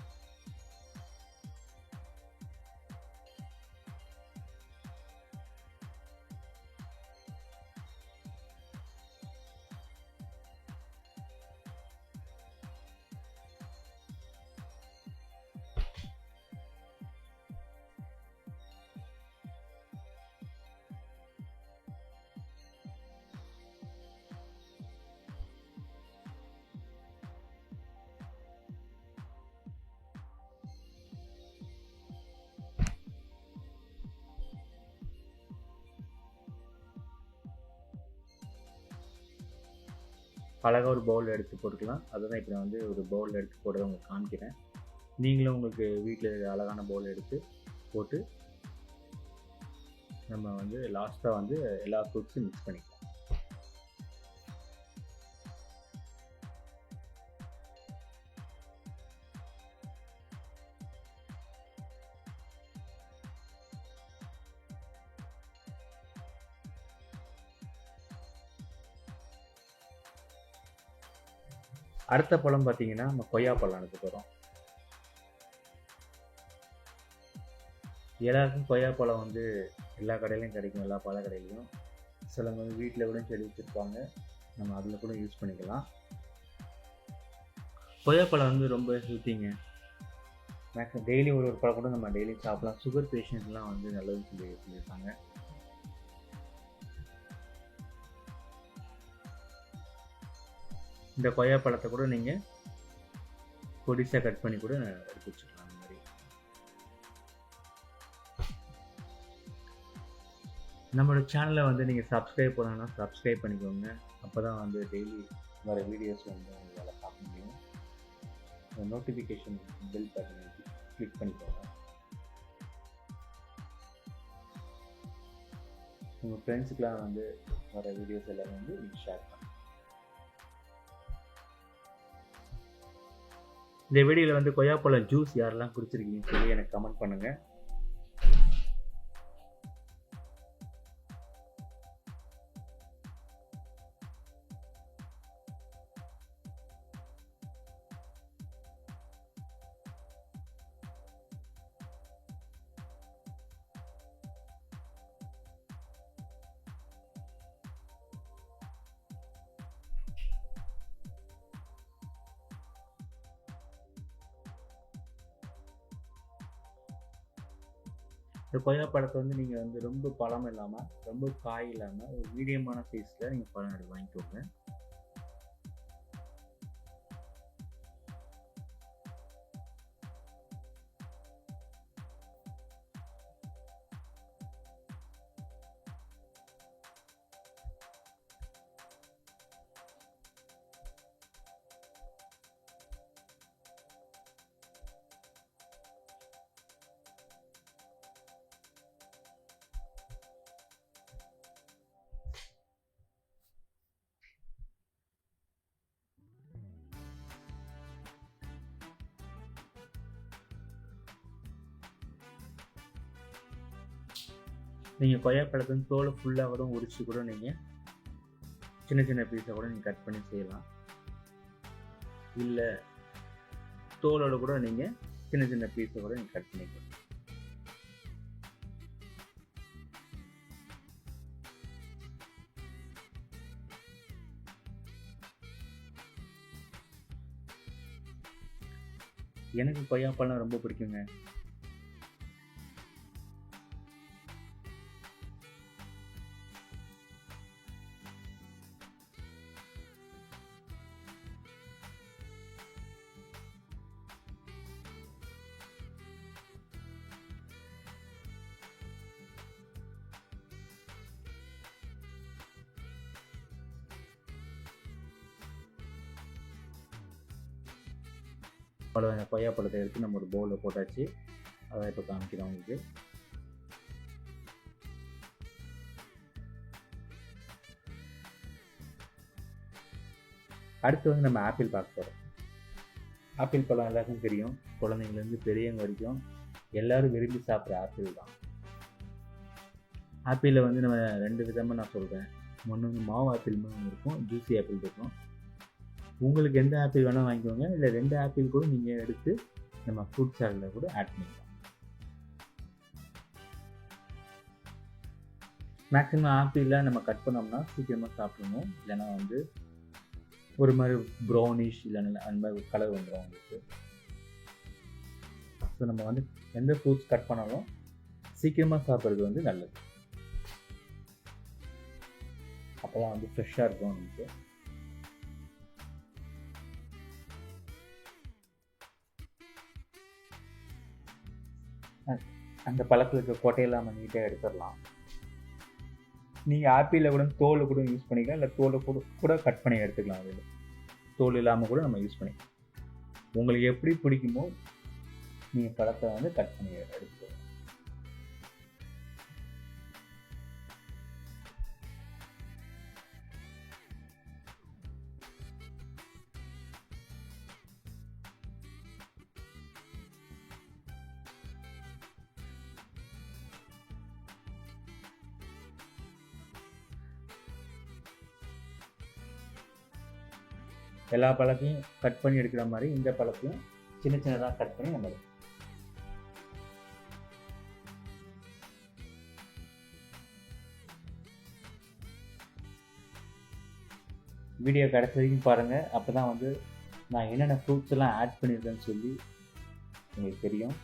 அழகாக ஒரு பவுலில் எடுத்து போட்டுக்கலாம். அதுதான் இப்போ நான் வந்து ஒரு பவுலில் எடுத்து போடுறத உங்களுக்கு காமிக்கிறேன். நீங்களும் உங்களுக்கு வீட்டில் அழகான பவுல் எடுத்து போட்டு நம்ம வந்து லாஸ்ட்டாக வந்து எல்லா ஃப்ரூட்ஸும் மிக்ஸ் பண்ணிக்கலாம். அடுத்த பழம் பார்த்தீங்கன்னா நம்ம கொய்யா பழம் எடுத்து போகிறோம். எல்லாருக்கும் கொய்யா பழம் வந்து எல்லா கடையிலையும் கிடைக்கும், எல்லா பழ கடையிலையும். சிலவங்க வந்து வீட்டில் கூட செடி வச்சுருப்பாங்க, நம்ம அதில் கூட யூஸ் பண்ணிக்கலாம். கொய்யா பழம் வந்து ரொம்ப ஹெல்த்திங்க. மேக்ஸிமம் டெய்லி ஒரு பழம் கூட நம்ம டெய்லி சாப்பிடலாம். சுகர் பேஷண்ட்லாம் வந்து நல்லதுன்னு சொல்லியிருக்காங்க. இந்த கொய்யா பழத்தை கூட நீங்கள் பொடிசாக கட் பண்ணி கூட எடுத்து வச்சுக்கலாம். அந்த மாதிரி நம்மளோட சேனலை வந்து நீங்கள் சப்ஸ்கிரைப் பண்ணணும்னா சப்ஸ்கிரைப் பண்ணிக்கோங்க. அப்போ தான் வந்து டெய்லி வர வீடியோஸ் வந்து உங்களால் பார்க்க முடியும். நோட்டிஃபிகேஷன் பெல் பட்டனை கிளிக் பண்ணிக்கோங்க. உங்கள் ஃப்ரெண்ட்ஸுக்கெலாம் வந்து வர வீடியோஸ் எல்லாம் வந்து நீங்கள் ஷேர் பண்ணுங்கள். இந்த வீடியோவில் வந்து கொய்யாப்பழம் ஜூஸ் யாரெல்லாம் குடிச்சிருக்கீங்கன்னு சொல்லி எனக்கு கமெண்ட் பண்ணுங்கள். இந்த கொய்யா பழத்தை வந்து நீங்கள் வந்து ரொம்ப பழம் இல்லாமல் ரொம்ப காய் இல்லாமல் ஒரு மீடியமான சைஸில் நீங்கள் பழம் எடுத்து வாங்கிக்கோங்க. நீங்கள் கொய்யாப்பழத்தின் தோலை ஃபுல்லாக கூட உரிச்சு கூட நீங்கள் சின்ன சின்ன பீஸை கூட நீங்கள் கட் பண்ணி செய்யலாம். இல்லை தோலோட கூட நீங்கள் சின்ன சின்ன பீஸை கூட நீங்கள் கட் பண்ணிக்கலாம். எனக்கு கொய்யாப்பழம் ரொம்ப பிடிக்குங்க. அவ்வளோ கொய்யாப்பழத்தை எடுத்து நம்ம ஒரு பவுலில் போட்டாச்சு. அதை இப்போ காமிக்கிறோம் உங்களுக்கு. அடுத்து வந்து நம்ம ஆப்பிள் பார்க்க போகிறோம். ஆப்பிள் பழம் எல்லாருக்கும் தெரியும். குழந்தைங்கலேருந்து பெரியவங்க வரைக்கும் எல்லோரும் விரும்பி சாப்பிட்ற ஆப்பிள் தான். ஆப்பிளில் வந்து நம்ம 2 விதமாக நான் சொல்கிறேன். ஒன்று வந்து மாவு ஆப்பிள் ஒன்று இருக்கும், ஜூஸி ஆப்பிள் இருக்கும். உங்களுக்கு எந்த ஆப்பிள் வேணால் வாங்கிக்கோங்க. இல்லை 2 ஆப்பிள் கூட நீங்கள் எடுத்து நம்ம ஃப்ரூட் சாலடில் கூட ஆட் பண்ணிக்கலாம். மேக்ஸிமம் ஆப்பிளில் நம்ம கட் பண்ணோம்னா சீக்கிரமாக சாப்பிடணும். இல்லைன்னா வந்து ஒரு மாதிரி ப்ரௌனிஷ் இல்லைன்னா அந்த மாதிரி கலர் வந்துடும் உங்களுக்கு. ஸோ நம்ம வந்து எந்த ஃப்ரூட்ஸ் கட் பண்ணாலும் சீக்கிரமாக சாப்பிட்றது வந்து நல்லது. அப்போ தான் வந்து ஃப்ரெஷ்ஷாக இருக்கும் நமக்கு. அந்த பழத்தில் இருக்க கொட்டையெல்லாம் நம்ம நீட்டாக எடுத்துடலாம். நீங்கள் ஆப்பிளில் கூட தோலை கூட யூஸ் பண்ணிக்கலாம். இல்லை தோலை கூட கட் பண்ணி எடுத்துக்கலாம். அதில் தோல் இல்லாமல் கூட நம்ம யூஸ் பண்ணிக்கலாம். உங்களுக்கு எப்படி பிடிக்குமோ நீங்கள் பழத்தை வந்து கட் பண்ணி எடுத்துக்கலாம். எல்லா பழத்தையும் கட் பண்ணி எடுக்கிற மாதிரி இந்த பழத்தையும் சின்ன சின்னதாக கட் பண்ணி நம்ம எடுக்கணும். வீடியோ கடைசி வரைக்கும் பாருங்கள். அப்போ தான் வந்து நான் என்னென்ன ஃப்ரூட்ஸ் எல்லாம் ஆட் பண்ணியிருக்கேன்னு சொல்லி உங்களுக்கு தெரியும்.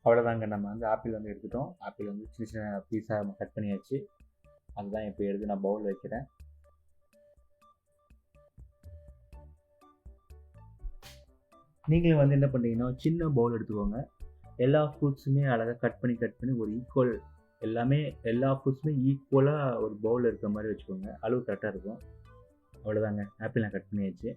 அவ்வளோதாங்க. நம்ம வந்து ஆப்பிள் வந்து எடுத்துட்டோம். ஆப்பிள் வந்து சின்ன சின்ன பீஸாக நம்ம கட் பண்ணியாச்சு. அதுதான் இப்போ எடுத்து நான் பவுல் வைக்கிறேன். நீங்களும் வந்து என்ன பண்ணுறீங்கன்னா சின்ன பவுல் எடுத்துக்கோங்க. எல்லா ஃப்ரூட்ஸுமே அழகாக கட் பண்ணி ஒரு ஈக்குவல் எல்லா ஃப்ரூட்ஸுமே ஈக்குவலாக ஒரு பவுலில் இருக்கிற மாதிரி வச்சுக்கோங்க. அளவு கரெக்டாக இருக்கும். அவ்வளோதாங்க. ஆப்பிள் நான் கட் பண்ணியாச்சு.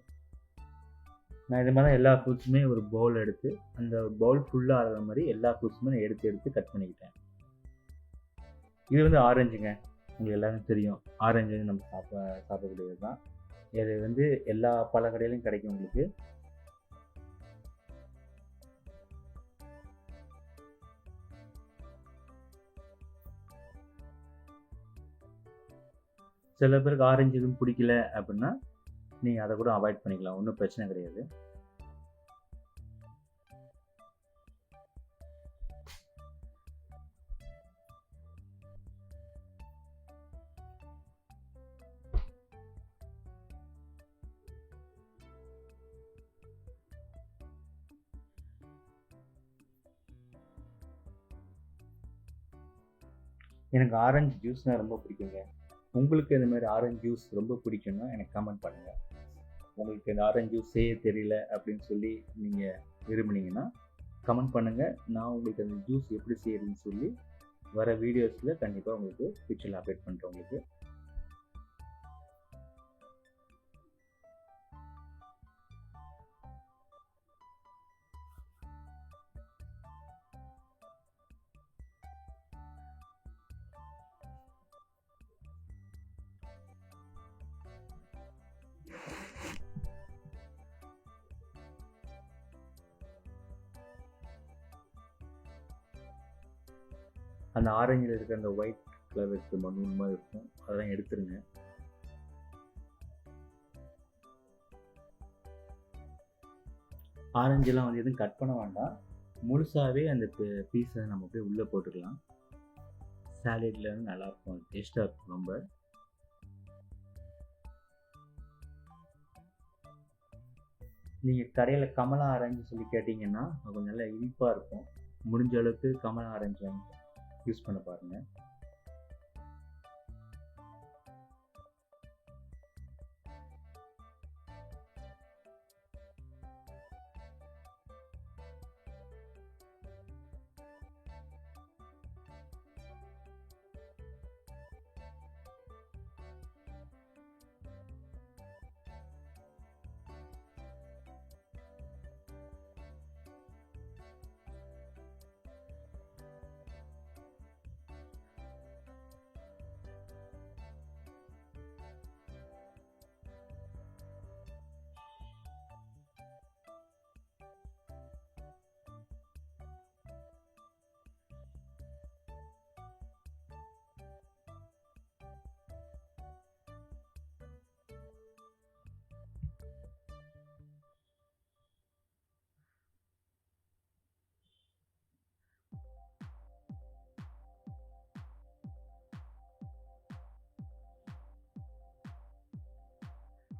நான் இது மாதிரி தான் எல்லா ஃப்ரூட்ஸுமே ஒரு பவுல் எடுத்து அந்த பவுல் ஃபுல்லாக ஆகிற மாதிரி எல்லா ஃப்ரூட்ஸுமே நான் எடுத்து கட் பண்ணிக்கிட்டேன். இது வந்து ஆரஞ்சுங்க. உங்களுக்கு எல்லாருக்கும் தெரியும். ஆரஞ்சு நம்ம சாப்பிடக்கூடியது தான். இது வந்து எல்லா பழ கடையிலையும் கிடைக்கும் உங்களுக்கு. சில பேருக்கு ஆரஞ்சு எதுவும் பிடிக்கல அப்படின்னா நீங்கள் அதை கூட அவாய்ட் பண்ணிக்கலாம். ஒன்றும் பிரச்சனை கிடையாது. எனக்கு ஆரஞ்சு ஜூஸ்னால் ரொம்ப பிடிக்குங்க. உங்களுக்கு இந்த மாதிரி ஆரஞ்சு ஜூஸ் ரொம்ப பிடிக்கும்னா எனக்கு கமெண்ட் பண்ணுங்கள். உங்களுக்கு இந்த ஆரஞ்சு ஜூஸ் செய்ய தெரியல அப்படின்னு சொல்லி நீங்கள் விரும்புனீங்கன்னா கமெண்ட் பண்ணுங்கள். நான் உங்களுக்கு அந்த ஜூஸ் எப்படி செய்யறதுன்னு சொல்லி வர வீடியோஸில் கண்டிப்பாக உங்களுக்கு பிக்சரில் அப்டேட் பண்ணுறேன் உங்களுக்கு. அந்த ஆரஞ்சில் இருக்கிற அந்த ஒயிட் கலர் இருக்குது, மண்ணு மாதிரி இருக்கும், அதெல்லாம் எடுத்துருங்க. ஆரஞ்செல்லாம் வந்து எதுவும் கட் பண்ண வேண்டாம், முழுசாகவே அந்த பீஸை நம்ம அப்படியே உள்ளே போட்டுக்கலாம். சாலட்ல நல்லாயிருக்கும், டேஸ்ட்டாக இருக்கும் ரொம்ப. நீங்கள் கடையில் கமலா ஆரஞ்சு சொல்லி கேட்டிங்கன்னா அது கொஞ்சம் நல்லா இனிப்பாக இருக்கும். முடிஞ்ச அளவுக்கு கமலா ஆரஞ்சு வாங்கி யூஸ் பண்ண பாருங்கள்.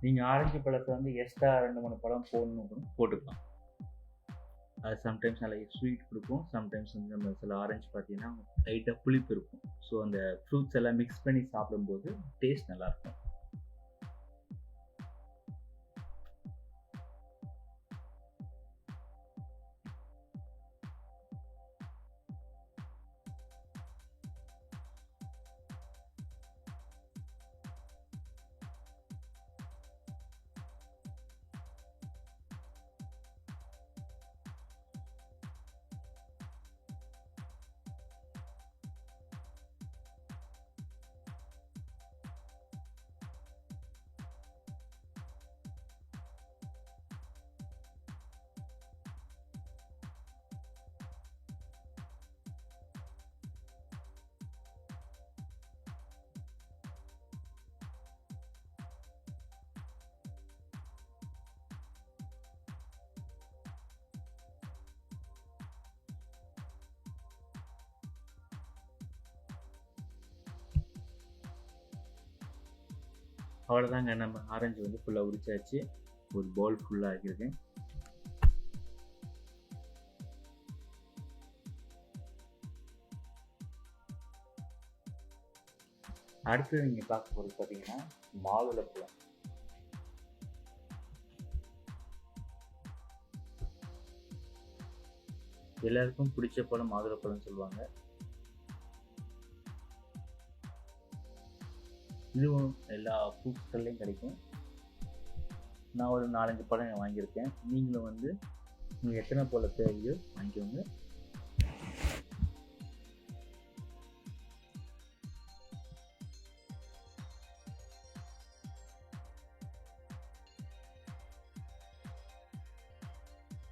நீங்கள் ஆரஞ்சு பழத்தை வந்து எக்ஸ்ட்ரா 2-3 பழம் போடணும் போட்டுக்கலாம். அது சம்டைம்ஸ் நல்லா ஸ்வீட் கொடுக்கும், சம்டைம்ஸ் வந்து நம்ம சில ஆரஞ்சு பார்த்தீங்கன்னா லைட்டாக புளிப்பு இருக்கும். ஸோ அந்த ஃப்ரூட்ஸ் எல்லாம் மிக்ஸ் பண்ணி சாப்பிடும்போது டேஸ்ட் நல்லாயிருக்கும். அவ்வளோதாங்க, நம்ம ஆரஞ்சு வந்து ஃபுல்லாக உரிச்சாச்சு. ஒரு பவுல் ஃபுல்லாக ஆக்கியிருக்கேன். அடுத்தது நீங்கள் பார்க்க போகிறது பார்த்தீங்கன்னா மாதுளப்பழம். எல்லாருக்கும் பிடிச்ச பழம் மாதுளப்பழம் சொல்லுவாங்க. இதுவும் எல்லா ஃப்ரூட்ஸ்கள்லையும் கிடைக்கும். நான் ஒரு 4-5 பழம் வாங்கியிருக்கேன். நீங்களும் வந்து நீங்கள் எத்தனை போல தேவையோ வாங்கிக்கோங்க.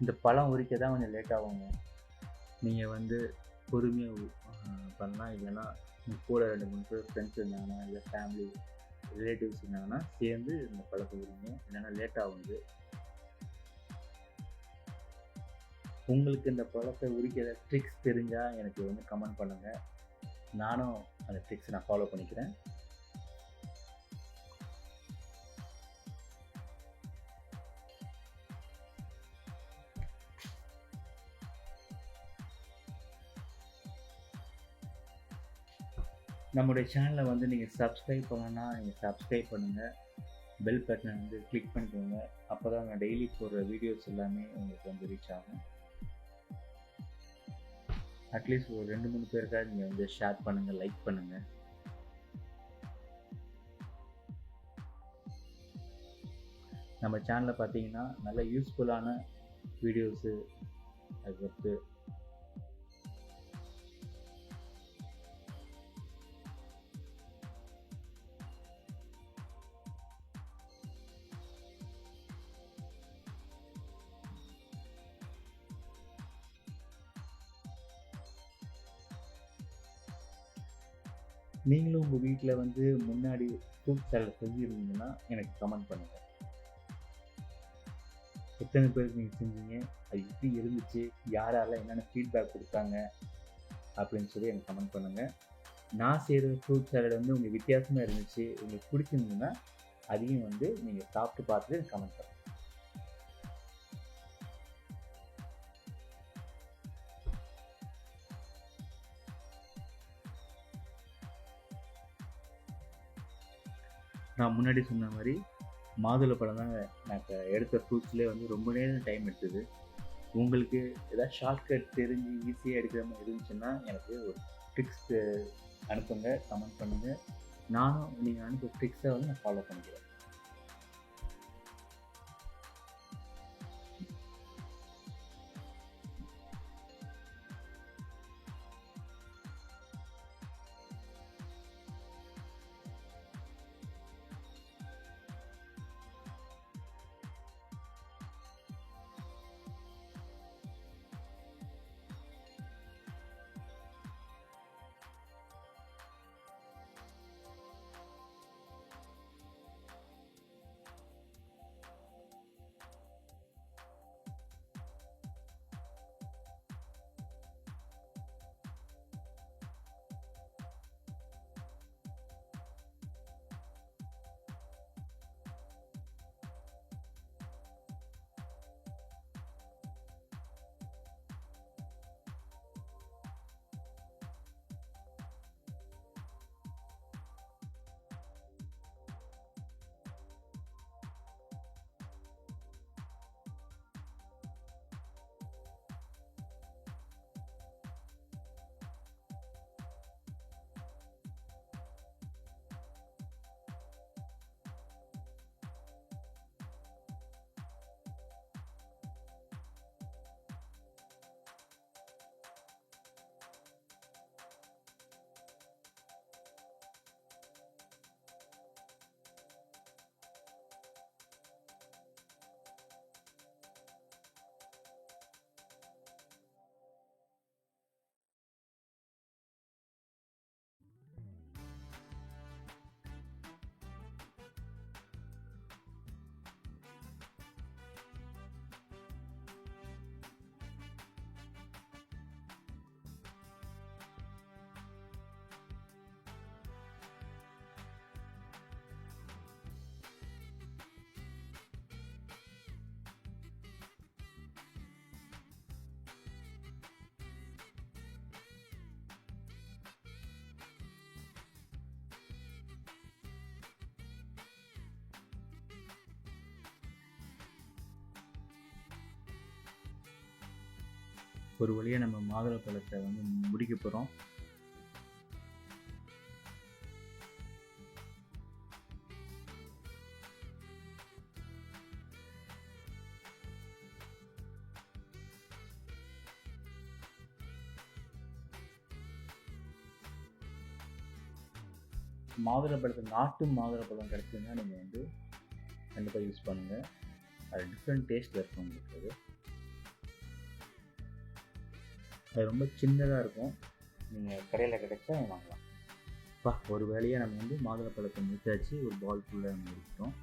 இந்த பழம் உரிக்க தான் கொஞ்சம் லேட் ஆகுங்க. நீங்கள் வந்து பொறுமையாக பண்ணலாம். இல்லைன்னா கூட 2-3 பேர் ஃப்ரெண்ட்ஸ் இருந்தாங்கன்னா, இல்லை ஃபேமிலி ரிலேட்டிவ்ஸ் இருந்தாங்கன்னா சேர்ந்து இந்த பழத்தை உரிங்க. இல்லைன்னா லேட் ஆகுது. உங்களுக்கு இந்த பழத்தை உரிக்கிற ட்ரிக்ஸ் தெரிஞ்சால் எனக்கு வந்து கமெண்ட் பண்ணுங்கள். நானும் அந்த ட்ரிக்ஸ் நான் ஃபாலோ பண்ணிக்கிறேன். நம்மளுடைய சேனலை வந்து நீங்கள் சப்ஸ்கிரைப் பண்ணணும்னா நீங்கள் சப்ஸ்கிரைப் பண்ணுங்கள். பெல் பட்டனை வந்து கிளிக் பண்ணிக்கோங்க. அப்போ தான் நான் டெய்லி போடுற வீடியோஸ் எல்லாமே உங்களுக்கு வந்து ரீச் ஆகும். அட்லீஸ்ட் ஒரு 2-3 பேருக்காக நீங்கள் வந்து ஷேர் பண்ணுங்கள், லைக் பண்ணுங்கள். நம்ம சேனலில் பார்த்தீங்கன்னா நல்ல யூஸ்ஃபுல்லான வீடியோஸு, அதுக்கடுத்து நீங்களும் உங்கள் வீட்டில் வந்து முன்னாடி ஃப்ரூட் சாலட் செஞ்சுருந்தீங்கன்னா எனக்கு கமெண்ட் பண்ணுங்கள். எத்தனை பேருக்கு நீங்கள் செஞ்சீங்க, அது எப்படி இருந்துச்சு, யாரால என்னென்ன ஃபீட்பேக் கொடுத்தாங்க அப்படின்னு சொல்லி எனக்கு கமெண்ட் பண்ணுங்கள். நான் செய்கிற ஃப்ரூட் சாலட் வந்து உங்களுக்கு வித்தியாசமாக இருந்துச்சு, உங்களுக்கு பிடிச்சிருந்ததுன்னா அதையும் வந்து நீங்கள் சாப்பிட்டு பார்த்துட்டு எனக்கு கமெண்ட் பண்ணுங்கள். நான் முன்னாடி சொன்ன மாதிரி மாதுளப்பழம் தான் நான் எடுத்த ஃப்ரூட்ஸ்லேயே வந்து ரொம்ப நேரம் டைம் எடுத்தது. உங்களுக்கு ஏதாவது ஷார்ட்கட் தெரிஞ்சு ஈஸியாக எடுக்கிற மாதிரி இருந்துச்சுன்னா எனக்கு ஒரு ட்ரிக்ஸ் அனுப்புங்க, கமெண்ட் பண்ணுங்கள். நானும் நீங்கள் அனுப்புகிற ட்ரிக்ஸை வந்து நான் ஃபாலோ பண்ணிக்கிறேன். ஒரு வழியாக நம்ம மாதுளப்பழத்தை வந்து முடிக்க போகிறோம். மாதுளப்பழத்தை நாட்டு மாதுளப்பழம் கிடைச்சதுன்னா நீங்கள் வந்து கண்டிப்பாக யூஸ் பண்ணுங்கள். அது டிஃப்ரெண்ட் டேஸ்ட்டில் இருக்கும் உங்களுக்கு. அது ரொம்ப சின்னதாக இருக்கும். நீங்கள் கடையில் கிடைச்சா வாங்கலாம். ஒரு வேலையாக நம்ம வந்து மாதுளப்பழத்தை முடிச்சாச்சு. ஒரு பால்குள்ளே நம்ம எடுத்துட்டோம்.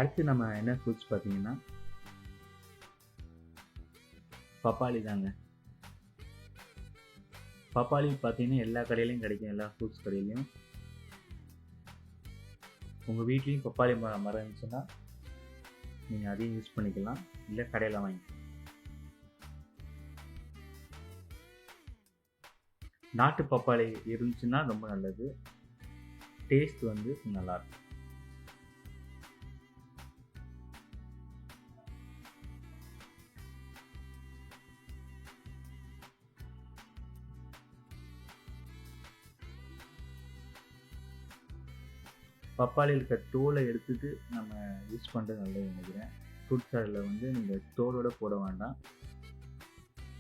அடுத்து நம்ம என்ன ஃப்ரூட்ஸ் பார்த்தீங்கன்னா பப்பாளி தாங்க. பப்பாளி பார்த்தீங்கன்னா எல்லா கடையிலையும் கிடைக்கும், எல்லா ஃப்ரூட்ஸ் கடையிலையும். உங்கள் வீட்லேயும் பப்பாளி மரம் இருந்துச்சுன்னா நீங்கள் அதையும் யூஸ் பண்ணிக்கலாம், இல்லை கடையில் வாங்கிக்கலாம். நாட்டு பப்பாளி இருந்துச்சுன்னா ரொம்ப நல்லது, டேஸ்ட் வந்து நல்லாயிருக்கும். பப்பாளியில் இருக்க தோலை எடுத்துட்டு நம்ம யூஸ் பண்ணுறது நல்லது நினைக்கிறேன். ஃப்ரூட் சாலடில் வந்து நீங்கள் தோலோடு போட வேண்டாம்,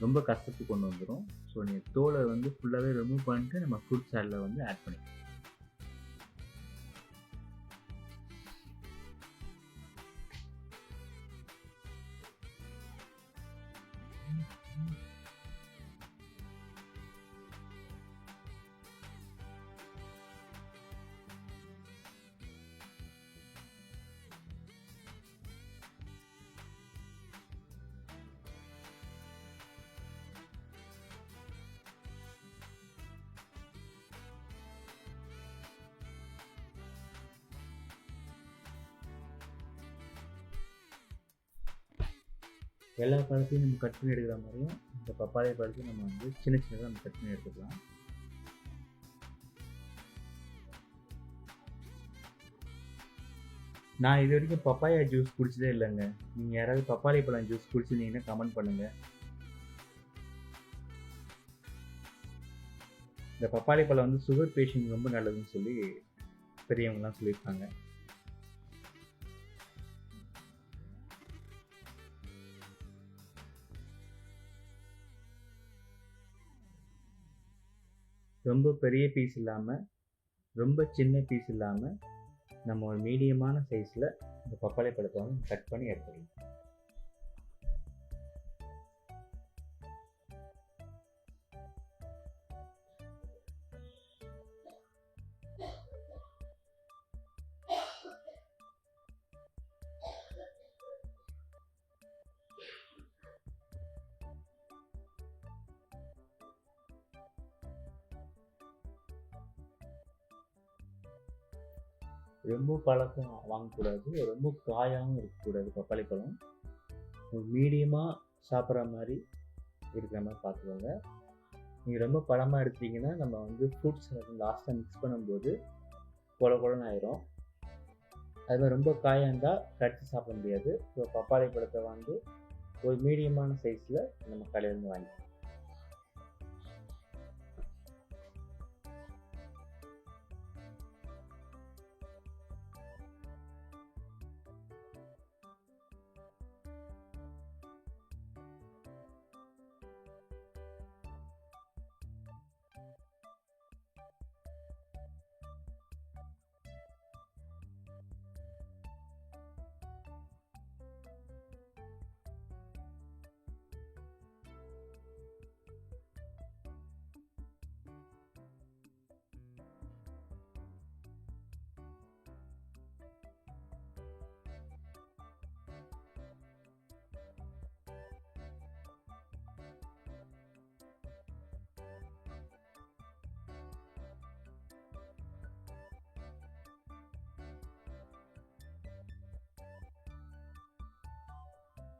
ரொம்ப கசப்பு கொண்டு வந்துடும். ஸோ நீங்கள் தோலை வந்து ஃபுல்லாகவே ரிமூவ் பண்ணிட்டு நம்ம ஃப்ரூட் சாலடில் வந்து ஆட் பண்ணிக்கலாம். எல்லா பழத்தையும் நம்ம கட் பண்ணி எடுக்கிற மாதிரியும் இந்த பப்பாளி பழத்தையும் நம்ம வந்து சின்ன சின்னதாக நம்ம கட் பண்ணி எடுத்துக்கலாம். நான் இது வரைக்கும் பப்பாயா ஜூஸ் குடிச்சதே இல்லைங்க. நீங்கள் யாராவது பப்பாளி பழம் ஜூஸ் குடிச்சிருந்தீங்கன்னா கமெண்ட் பண்ணுங்கள். இந்த பப்பாளி பழம் வந்து சுகர் பேஷண்ட் ரொம்ப நல்லதுன்னு சொல்லி பெரியவங்கலாம் சொல்லியிருக்காங்க. ரொம்ப பெரிய பீஸ் இல்லாமல் ரொம்ப சின்ன பீஸ் இல்லாமல் நம்ம ஒரு மீடியமான சைஸில் இந்த பப்பாளி பழத்தை வந்து கட் பண்ணி எடுத்துக்கலாம். ரொம்ப பழக்கம் வாங்கக்கூடாது, ரொம்ப காயாகவும் இருக்கக்கூடாது. பப்பாளி பழம் மீடியமாக சாப்பிட்ற மாதிரி இருக்கிற மாதிரி பார்த்துக்கோங்க. நீங்கள் ரொம்ப பழமாக எடுத்தீங்கன்னா நம்ம வந்து ஃப்ரூட்ஸ் லாஸ்ட்டாக மிக்ஸ் பண்ணும்போது கொலன்னு ஆயிரும். அது மாதிரி ரொம்ப காயாக இருந்தால் கடிச்சு சாப்பிட முடியாது. ஸோ பப்பாளி பழத்தை வந்து ஒரு மீடியமான சைஸில் நம்ம கடையிலேருந்து வாங்கிக்கலாம்.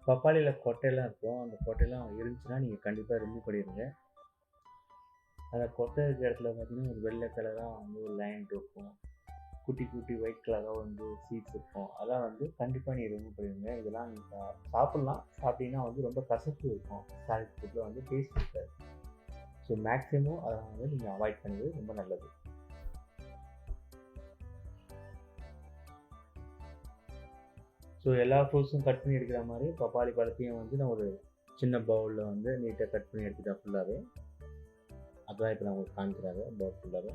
பப்பாளியில் கொட்டையெல்லாம் இருக்கும், அந்த கொட்டையெல்லாம் இருந்துச்சுன்னா நீங்கள் கண்டிப்பாக ரிமூவ் பண்ணிடுங்க. அந்த கொட்டை இருக்கிற இடத்துல பார்த்தீங்கன்னா ஒரு வெள்ளை கலராக வந்து ஒரு லைன் இருக்கும், குட்டி குட்டி ஒயிட் கலராக வந்து சீட்ஸ் இருக்கும். அதெல்லாம் வந்து கண்டிப்பாக நீங்கள் ரிமூவ் பண்ணிடுங்க. இதெல்லாம் நீங்கள் சாப்பிட்லாம், சாப்பிட்டீங்கன்னா வந்து ரொம்ப கசப்பு இருக்கும், சாலட் ஃபுட்டில் வந்து டேஸ்ட் இருக்காது. ஸோ மேக்ஸிமம் அதை வந்து நீங்கள் அவாய்ட் பண்ணுறது ரொம்ப நல்லது. ஸோ எல்லா ஃப்ரூட்ஸும் கட் பண்ணி எடுக்கிற மாதிரி பப்பாளி பழத்தையும் வந்து நான் ஒரு சின்ன பவுலில் வந்து நீட்டாக கட் பண்ணி எடுத்துட்டா ஃபுல்லாகவே. அதான் இப்போ நான் உங்களுக்கு காமிக்கிறாங்க பவுல் ஃபுல்லாகவே.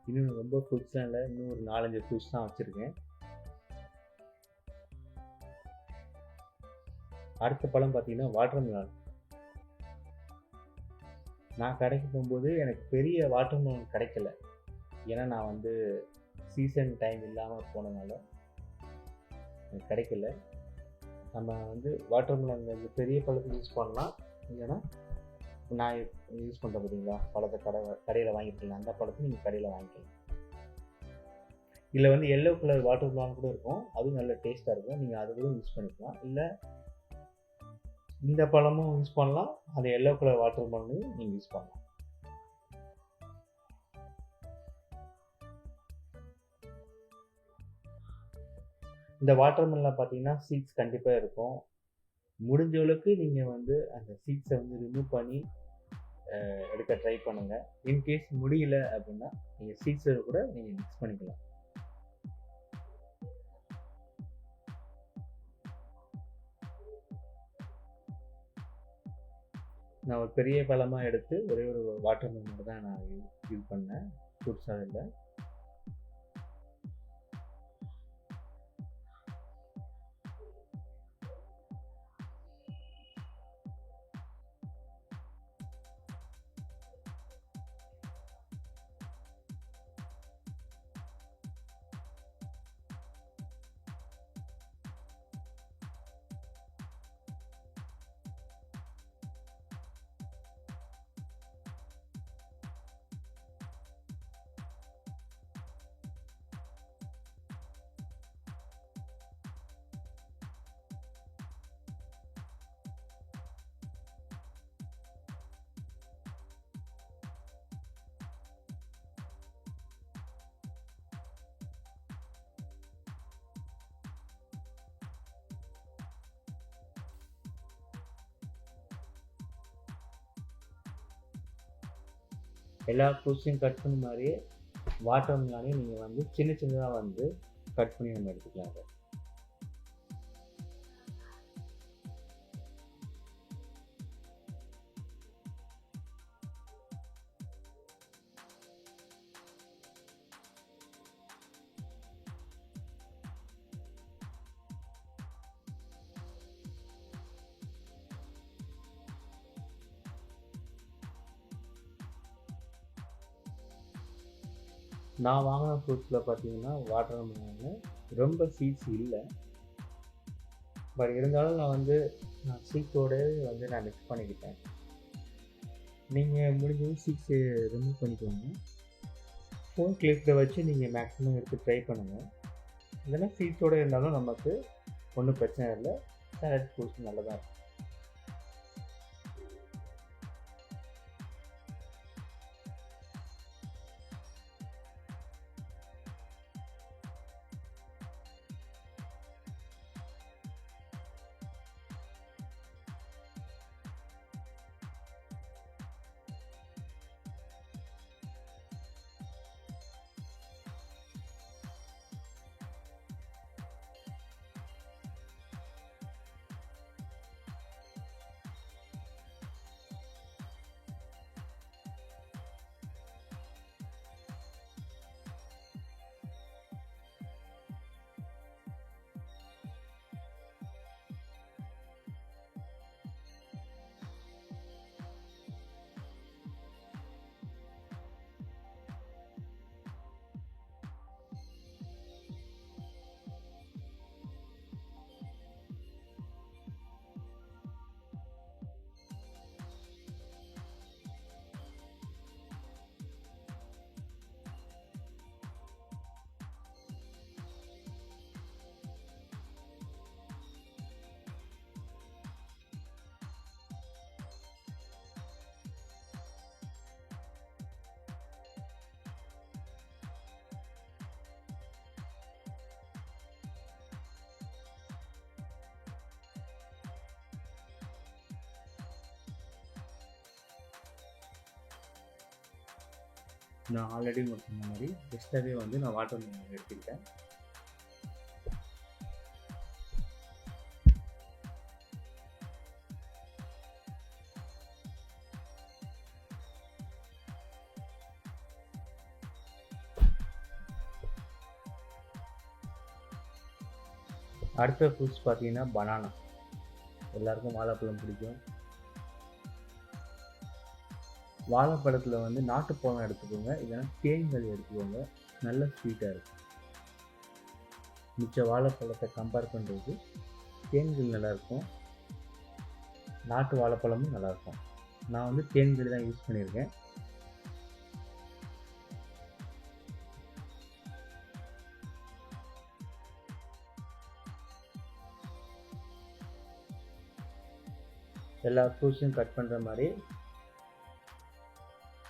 இன்னும் ரொம்ப ஃப்ரூட்ஸ்லாம் இல்லை, இன்னும் ஒரு 4-5 ஃப்ரூட்ஸ் தான் வச்சுருக்கேன். அடுத்த பழம் பார்த்தீங்கன்னா வாட்டர்மெலன். நான் கடைக்கு போகும்போது எனக்கு பெரிய வாட்டர்மெலன் கிடைக்கல. ஏன்னா நான் வந்து சீசன் டைம் இல்லாமல் போனதுனால எனக்கு கிடைக்கல. நம்ம வந்து வாட்டர்மெலன் இந்த பெரிய பழத்தை யூஸ் பண்ணலாம். இல்லைன்னா நான் யூஸ் பண்ணுறேன் பார்த்தீங்களா, பழத்தை கடையில் வாங்கிக்கலாம். அந்த பழத்தை நீங்கள் கடையில் வாங்கிக்கலாம். இதில் வந்து எல்லோ கலர் வாட்டர்மெலன் கூட இருக்கும், அதுவும் நல்ல டேஸ்ட்டாக இருக்கும். நீங்கள் அதை கூட யூஸ் பண்ணிக்கலாம். இல்லை இந்த பழமும் யூஸ் பண்ணலாம், அது எல்லோ கலர் வாட்டர்மெலனையும் நீங்கள் யூஸ் பண்ணலாம். இந்த வாட்டர்மெலனில் பார்த்தீங்கன்னா சீட்ஸ் கண்டிப்பாக இருக்கும். முடிஞ்ச அளவுக்கு நீங்கள் வந்து அந்த சீட்ஸை வந்து ரிமூவ் பண்ணி எடுக்க ட்ரை பண்ணுங்கள். இன்கேஸ் முடியல அப்படின்னா நீங்கள் சீட்ஸை கூட நீங்கள் மிக்ஸ் பண்ணிக்கலாம். நான் ஒரு பெரிய பழமாக எடுத்து ஒரே ஒரு வாட்டர்மெலன் தான் நான் யூஸ் பண்ணேன், ஃப்ரூட் சாலடில். எல்லா ஃப்ரூட்ஸையும் கட் பண்ண மாதிரியே வாட்டர்மெலனையும் நீங்கள் வந்து சின்ன சின்னதாக வந்து கட் பண்ணி நம்ம எடுத்துக்கலாம். நான் வாங்கின ஃப்ரூட்ஸில் பார்த்தீங்கன்னா வாட்டர்மெலனில் ரொம்ப சீட்ஸ் இல்லை. பட் இருந்தாலும் நான் சீட்ஸோடு வந்து நான் மிக்ஸ் பண்ணிக்கிட்டேன். நீங்கள் முடிஞ்சது சீட்ஸு ரிமூவ் பண்ணிக்கோங்க. ஃபோன் கிளிப்பில் வச்சு நீங்கள் மேக்ஸிமம் எடுத்து ட்ரை பண்ணுங்கள். இல்லைன்னா சீட்ஸோடு இருந்தாலும் நமக்கு ஒன்றும் பிரச்சனை இல்லை. சாலட் ஃப்ரூட்ஸ் நல்லதாக இருக்கும். நான் ஆல்ரெடி உங்களுக்கு சொன்ன மாதிரி பெஸ்ட்டாகவே வந்து நான் வாட்டர்மெலன் எடுத்துக்கிட்டேன். அடுத்த ஃப்ரூட்ஸ் பார்த்தீங்கன்னா பனானா. எல்லாருக்கும் வாழைப்பழம் பிடிக்கும். வாழைப்பழத்தில் வந்து நாட்டுப்பழம் எடுத்துக்கோங்க, இல்லைன்னா தேன்கள் எடுத்துக்கோங்க, நல்ல ஸ்வீட்டாக இருக்கும். மிச்ச வாழைப்பழத்தை கம்பேர் பண்ணுறது தேன்கள் நல்லாயிருக்கும், நாட்டு வாழைப்பழமும் நல்லாயிருக்கும். நான் வந்து தேன்கள் தான் யூஸ் பண்ணியிருக்கேன். எல்லா ஃப்ரூட்ஸையும் கட் பண்ணுற மாதிரி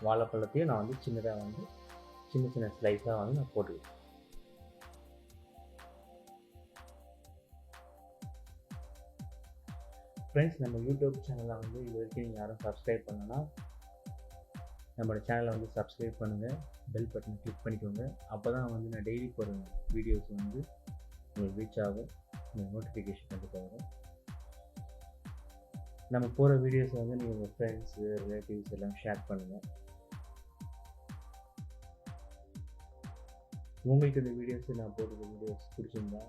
வாழைப்பழத்தையும் நான் வந்து சின்னதாக வந்து சின்ன சின்ன ஸ்லைஸாக வந்து நான் போட்டுக்கிட்டேன். ஃப்ரெண்ட்ஸ், நம்ம யூடியூப் சேனலை வந்து இது வரைக்கும் நீங்கள் யாரும் சப்ஸ்கிரைப் பண்ணனா நம்மளோட சேனலை வந்து சப்ஸ்கிரைப் பண்ணுங்கள், பெல் பட்டனை கிளிக் பண்ணிக்கோங்க. அப்போ தான் வந்து நான் டெய்லி போகிற வீடியோஸ் வந்து உங்களுக்கு ரீச் ஆகும், உங்களுக்கு நோட்டிஃபிகேஷன் வந்து வரும். நம்ம போகிற வீடியோஸை வந்து நீங்கள் உங்கள் ஃப்ரெண்ட்ஸு ரிலேட்டிவ்ஸ் எல்லாம் ஷேர் பண்ணுங்கள். உங்களுக்கு இந்த வீடியோஸு நான் போடுற வீடியோஸ் பிடிச்சிருந்தா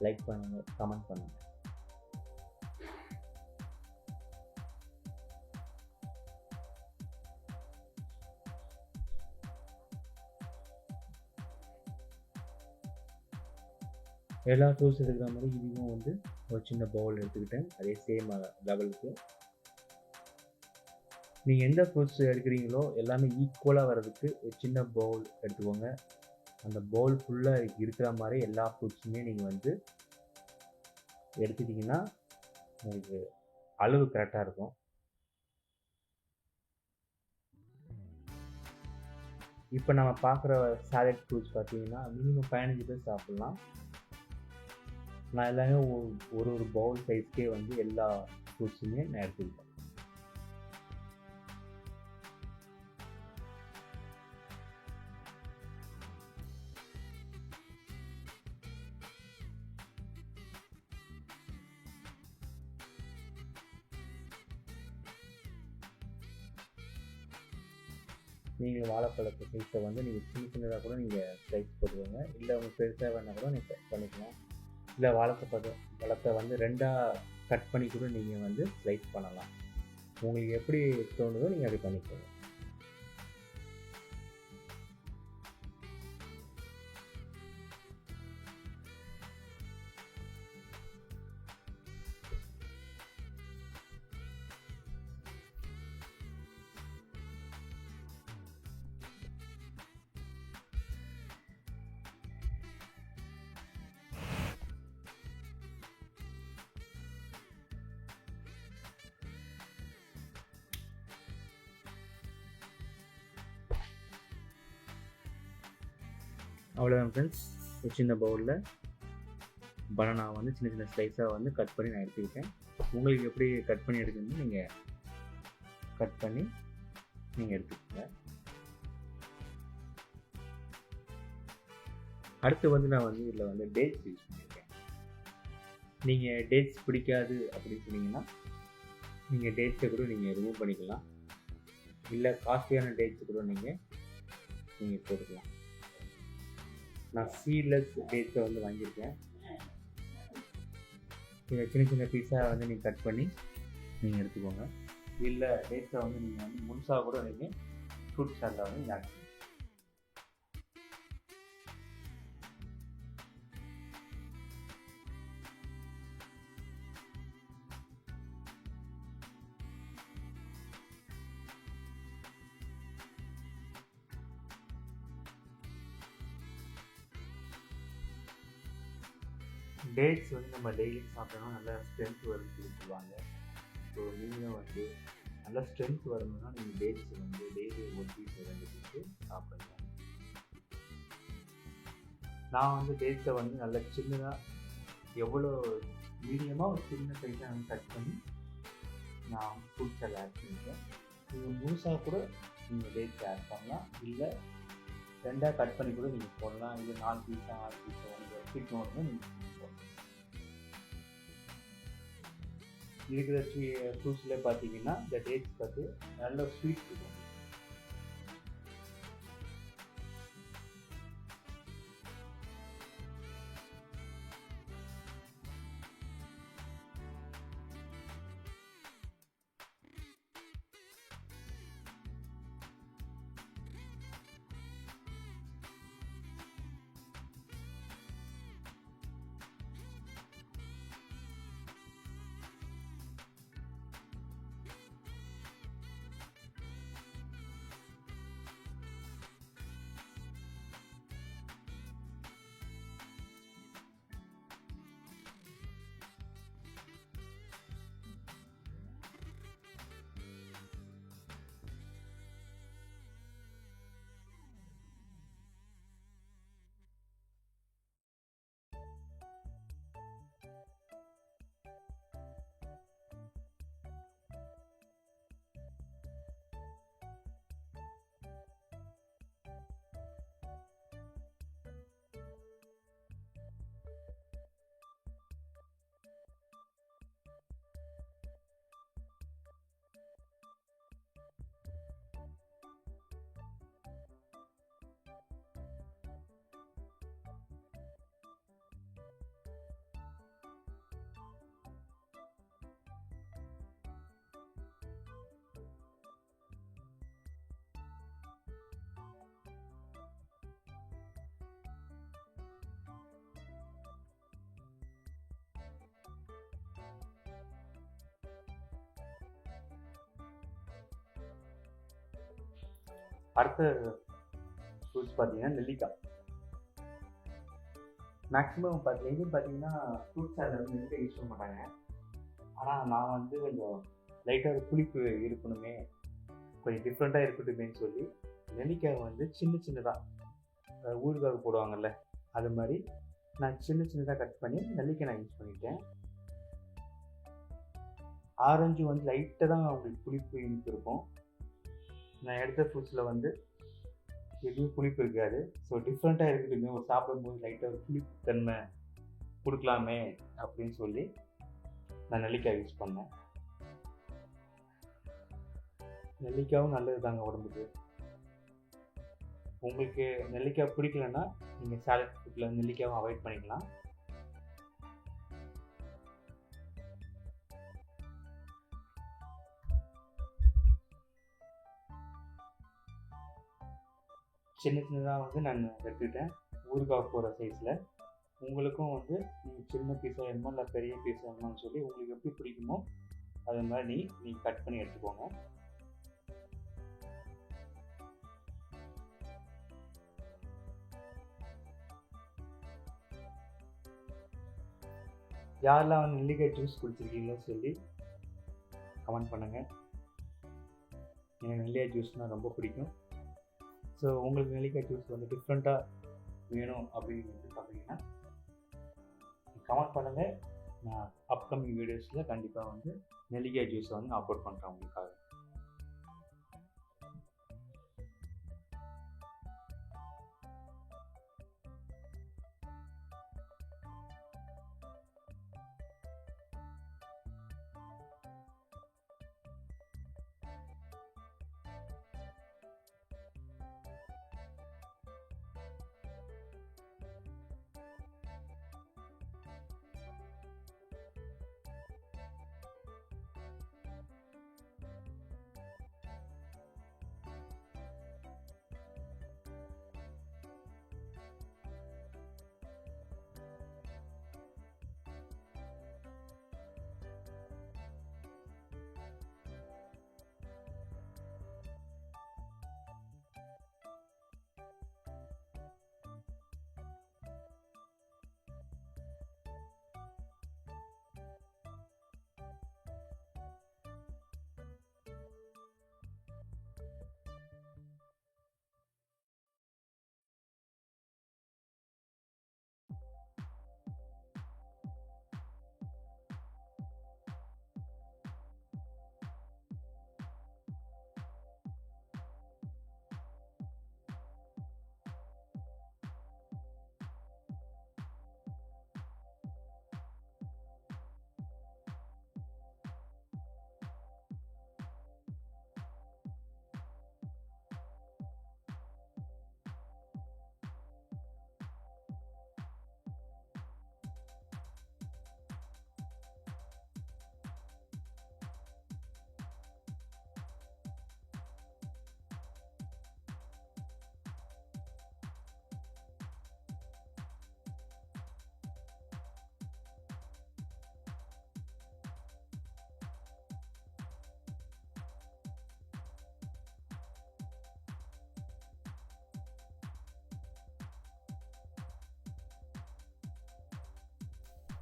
லைக் பண்ணுங்கள், கமெண்ட் பண்ணுங்கள். எல்லா ஃப்ரூட்ஸ் எடுக்கிற மாதிரி இதுவும் வந்து ஒரு சின்ன பவுல் எடுத்துக்கிட்டேன், அதே சேம் லெவலுக்கு. நீங்கள் எந்த ஃப்ரூட்ஸ் எடுக்கிறீங்களோ எல்லாமே ஈக்குவலாக வர்றதுக்கு ஒரு சின்ன பவுல் எடுத்துக்கோங்க. அந்த பவுல் ஃபுல்லாக இருக்கிற மாதிரி எல்லா ஃப்ரூட்ஸுமே நீங்கள் வந்து எடுத்துட்டிங்கன்னா உங்களுக்கு அளவு கரெக்டாக இருக்கும். இப்போ நம்ம பார்க்குற சாலட் ஃப்ரூட்ஸ் பார்த்தீங்கன்னா மினிமம் 15 பேர் சாப்பிட்லாம். நான் எல்லாமே ஒரு பவுல் சைஸ்க்கே வந்து எல்லா ஃப்ரூட்ஸுமே நான் எடுத்துக்கிட்டேன். நீங்கள் வாழைப்பழத்தை சைஸை வந்து நீங்கள் சின்ன சின்னதாக கூட நீங்கள் ஸ்லைஸ் போட்டுக்கோங்க, இல்லை உங்களுக்கு பெருசாக வேணால் கூட நீங்கள் கட் பண்ணிக்கலாம். இல்லை பழத்தை வந்து 2ஆக கட் பண்ணி கூட நீங்கள் வந்து ஸ்லைஸ் பண்ணலாம். உங்களுக்கு எப்படி தோணுதோ நீங்கள் அப்படி பண்ணிக்கோங்க. அவ்வளோதான் ஃப்ரெண்ட்ஸ், ஒரு சின்ன பவுலில் பனானா வந்து சின்ன சின்ன ஸ்லைஸாக வந்து கட் பண்ணி நான் எடுத்துக்கிட்டேன். உங்களுக்கு எப்படி கட் பண்ணி எடுக்கணும்னு நீங்கள் கட் பண்ணி நீங்கள் எடுத்துக்கோங்க. அடுத்து வந்து நான் வந்து இதில் வந்து டேட்ஸ் யூஸ் பண்ணியிருக்கேன். நீங்கள் டேட்ஸ் பிடிக்காது அப்படின்னு சொன்னீங்கன்னா நீங்கள் டேட்ஸை கூட நீங்கள் ரிமூவ் பண்ணிக்கலாம், இல்லை காஸ்ட்லியான டேட்ஸ் கூட நீங்கள் போட்டுக்கலாம். நான் சீட்லெஸ் டேட்ஸை வந்து வாங்கியிருக்கேன். இதை சின்ன சின்ன பீஸாக வந்து நீங்கள் கட் பண்ணி நீங்கள் எடுத்துக்கோங்க, இல்லை டேட்ஸை வந்து நீங்கள் வந்து முழுசாக கூட நீங்கள் ஃப்ரூட் சாலடில் வந்து நீங்கள் ஆட் பண்ணுங்க. டேட்ஸ் வந்து நம்ம டெய்லி சாப்பிட்டோம்னா நல்லா ஸ்ட்ரென்த் வரும்னு சொல்லுவாங்க. ஸோ நீங்களும் வந்து நல்லா ஸ்ட்ரென்த் வரணும்னா நீங்கள் டேட்ஸ் வந்து டெய்லி 1 பீஸ் 2 பீஸு சாப்பிடுங்க. நான் வந்து டேட்ஸை வந்து நல்லா சின்னதாக எவ்வளோ மீடியமாக ஒரு சின்ன சைஸாக வந்து கட் பண்ணி நான் ஃப்ரூட்ஸ் எல்லாம் ஆட் பண்ணியிருக்கேன். நீங்கள் முழுசாக கூட நீங்கள் டேட்ஸ் ஆட் பண்ணலாம், இல்லை 2ஆக கட் பண்ணி கூட நீங்கள் போடலாம், இல்லை 4 பீஸாக 6 பீஸாக வந்து பிடிக்கணும்னு நீங்கள் இருக்கிற ஃப்ரூட்ஸில் பார்த்தீங்கன்னா இந்த டேட்ஸ் பார்த்து நல்ல ஸ்வீட் இருக்கும். அடுத்த ஃப்ரூட்ஸ் பார்த்தீங்கன்னா நெல்லிக்காய். மேக்ஸிமம் எங்கேயும் பார்த்தீங்கன்னா ஃப்ரூட் சாலட் வந்து நெல்லிக்காய் யூஸ் பண்ண மாட்டாங்க. ஆனால் நான் வந்து கொஞ்சம் லைட்டாக ஒரு புளிப்பு இருக்கணுமே, கொஞ்சம் டிஃப்ரெண்ட்டாக இருக்கட்டுமேன்னு சொல்லி நெல்லிக்காய் வந்து சின்ன சின்னதாக ஊறுகாய் போடுவாங்கல்ல, அது மாதிரி நான் சின்ன சின்னதாக கட் பண்ணி நெல்லிக்காய் நான் யூஸ் பண்ணிட்டேன். ஆரஞ்சு வந்து லைட்டாக தான் உங்களுக்கு புளிப்பு இனிப்பு இருக்கும். நான் எடுத்த ஃப்ரூட்ஸில் வந்து எதுவும் புளிப்பு இருக்காது. ஸோ டிஃப்ரெண்ட்டாக இருக்குதுங்க, ஒரு சாப்பிடும்போது லைட்டாக ஒரு புளிப்பு தன்மை கொடுக்கலாமே அப்படின்னு சொல்லி நான் நெல்லிக்காய் யூஸ் பண்ணேன். நெல்லிக்காயும் நல்லது தாங்க உடம்புக்கு. உங்களுக்கு நெல்லிக்காய் பிடிக்கலன்னா நீங்கள் சாலட் ஃபுட்டில் நெல்லிக்காயும் அவாய்ட் பண்ணிக்கலாம். சின்ன சின்னதாக வந்து நான் எடுத்துக்கிட்டேன், ஊறுகாய் போகிற சைஸில். உங்களுக்கும் வந்து நீங்கள் சின்ன பீஸாக வேணுமோ இல்லை பெரிய பீஸாக வேணுமான்னு சொல்லி உங்களுக்கு எப்படி பிடிக்குமோ அது மாதிரி நீங்கள் கட் பண்ணி எடுத்துக்கோங்க. யாரெல்லாம் வந்து நெல்லிக்காய் ஜூஸ் குடிச்சிருக்கீங்களோ சொல்லி கமெண்ட் பண்ணுங்கள். எனக்கு நெல்லிக்காய் ஜூஸ்னால் ரொம்ப பிடிக்கும். ஸோ உங்களுக்கு நெல்லிக்காய் ஜூஸ் வந்து டிஃப்ரெண்ட்டாக வேணும் அப்படின்னு பார்த்தீங்கன்னா கமெண்ட் பண்ணுங்கள். நான் அப்கமிங் வீடியோஸில் கண்டிப்பாக வந்து நெல்லிக்காய் ஜூஸை வந்து நான் அப்லோட் பண்ணுறேன் உங்களுக்காக.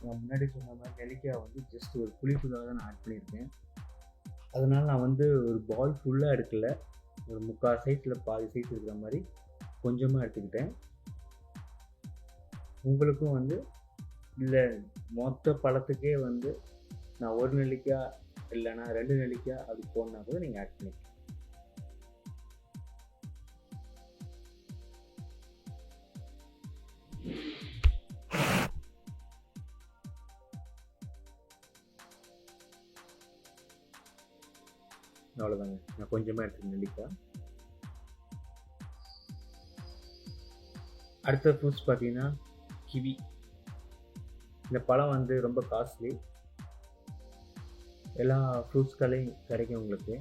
நான் முன்னாடி சொன்ன மாதிரி நெல்லிக்காய் வந்து ஜஸ்ட் ஒரு புளிப்புக்காக தான் நான் ஆட் பண்ணியிருக்கேன். அதனால் நான் வந்து ஒரு பால் ஃபுல்லாக எடுக்கல, ஒரு 3/4 சைஸில் பாதி சைஸ் இருக்கிற மாதிரி கொஞ்சமாக எடுத்துக்கிட்டேன். உங்களுக்கும் வந்து இல்லை மொத்த பழத்துக்கே வந்து நான் 1 நெல்லிக்காய் இல்லைன்னா 2 நெல்லிக்காய் அப்படி போடனா கூட நீங்கள் ஆட் பண்ணிக்கலாம். அவ்வளோதாங்க, நான் கொஞ்சமாக எடுத்துக்கேன் நெல்லிக்காய். அடுத்த ஃப்ரூட்ஸ் பார்த்தீங்கன்னா கிவி. இந்த பழம் வந்து ரொம்ப காஸ்ட்லி, எல்லா ஃப்ரூட்ஸ்களையும் கிடைக்கும் உங்களுக்கு.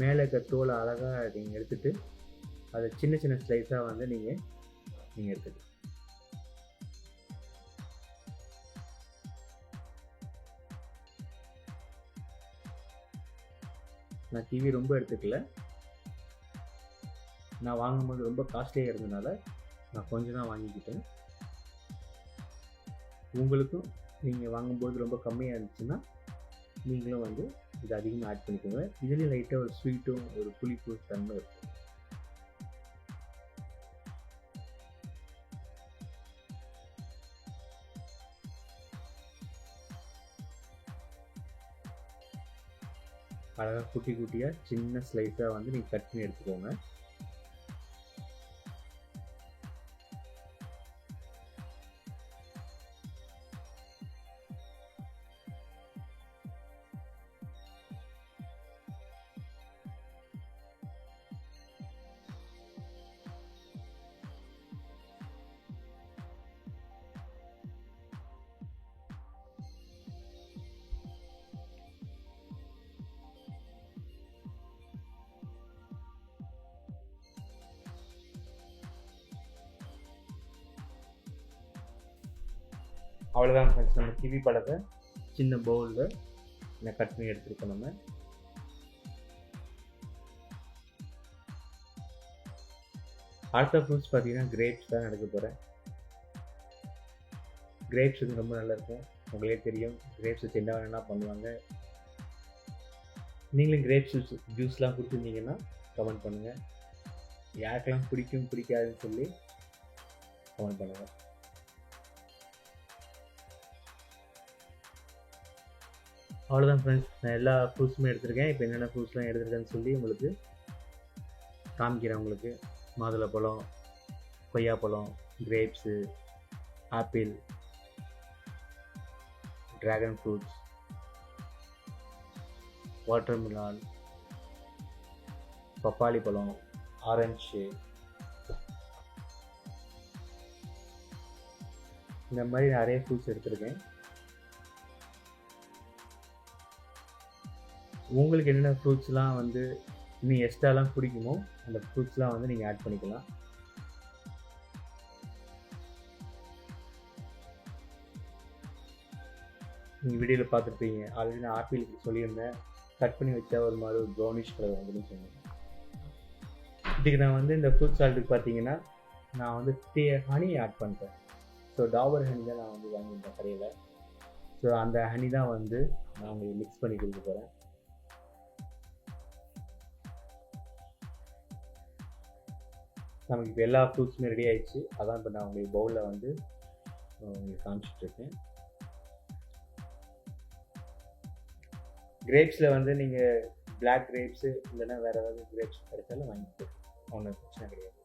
மேலே இருக்க தோலை அழகாக நீங்கள் எடுத்துகிட்டு அதை சின்ன சின்ன ஸ்லைஸாக வந்து நீங்கள் எடுத்துக்கலாம். நான் கிவி ரொம்ப எடுத்துக்கல. நான் வாங்கும்போது ரொம்ப காஸ்ட்லியாக இருந்தனால நான் கொஞ்சம் தான் வாங்கிக்கிட்டேன். உங்களுக்கும் நீங்கள் வாங்கும்போது ரொம்ப கம்மியாக இருந்துச்சுன்னா நீங்களும் வந்து இது அதிகமாக ஆட் பண்ணிக்கோங்க. இதுலேயும் லைட்டாக ஒரு ஸ்வீட்டும் ஒரு புளிப்பு தன்மை இருக்கும். அழகாக குட்டி குட்டியாக சின்ன ஸ்லைஸாக வந்து நீங்கள் கட் பண்ணி எடுத்துக்கோங்க. அவ்வளோதான் ஃப்ரெண்ட்ஸ், நம்ம கிவி பழத்தை சின்ன பவுலில் நான் கட் பண்ணி எடுத்துருக்கோம். நம்ம அடுத்த ஃப்ரூட்ஸ் பார்த்தீங்கன்னா கிரேப்ஸ் தான் எடுக்க போகிறேன். கிரேப்ஸ் வந்து ரொம்ப நல்லாயிருக்கும். உங்களே தெரியும், கிரேப்ஸ் வச்சு என்ன வேணா பண்ணுவாங்க. நீங்களும் கிரேப்ஸ் ஜூஸ்லாம் கொடுத்துருந்தீங்கன்னா கமெண்ட் பண்ணுங்கள். யாருக்கெல்லாம் பிடிக்கும் பிடிக்காதுன்னு சொல்லி கமெண்ட் பண்ணுங்கள். அவ்வளோதான் ஃப்ரெண்ட்ஸ், நான் எல்லா ஃப்ரூட்ஸுமே எடுத்திருக்கேன். இப்போ என்னென்ன ஃப்ரூட்ஸ்லாம் எடுத்திருக்கேன்னு சொல்லி உங்களுக்கு காமிக்கிறேன். உங்களுக்கு மாதுளப்பழம், கொய்யாப்பழம், grapes, apple, dragon fruits, watermelon, பப்பாளி பழம், ஆரஞ்சு, இந்த மாதிரி நிறைய ஃப்ரூட்ஸ் எடுத்திருக்கேன். உங்களுக்கு என்னென்ன ஃப்ரூட்ஸ்லாம் வந்து இன்னும் எக்ஸ்ட்ராலாம் பிடிக்குமோ அந்த ஃப்ரூட்ஸ்லாம் வந்து நீங்கள் ஆட் பண்ணிக்கலாம். நீங்கள் வீடியோவில் பார்த்துருப்பீங்க, ஆல்ரெடி நான் ஆப்பிள் சொல்லியிருந்தேன், கட் பண்ணி வச்சா ஒரு மாதிரி ஒரு ப்ரௌனிஷ் கலர் வந்துன்னு சொன்னேன். இதுக்கு நான் வந்து இந்த ஃப்ரூட் சால்ட்டுக்கு பார்த்தீங்கன்னா நான் வந்து ஹனி ஆட் பண்ணுறேன். ஸோ டாபர் ஹனி தான் நான் வந்து வாங்கியிருந்தேன் கடையில். ஸோ அந்த ஹனி தான் வந்து நான் உங்களுக்கு மிக்ஸ் பண்ணி கொடுக்க போகிறேன். நமக்கு இப்போ எல்லா ஃப்ரூட்ஸுமே ரெடி ஆகிடுச்சு. அதான் இப்போ நான் உங்களுக்கு பவுலில் வந்து உங்களுக்கு காமிச்சிட்ருக்கேன். கிரேப்ஸில் வந்து நீங்கள் பிளாக் கிரேப்ஸு இல்லைன்னா வேறு ஏதாவது கிரேப்ஸ் கிடைச்சாலும் வாங்கிட்டு ஒன்றும் பிரச்சனை கிடையாது.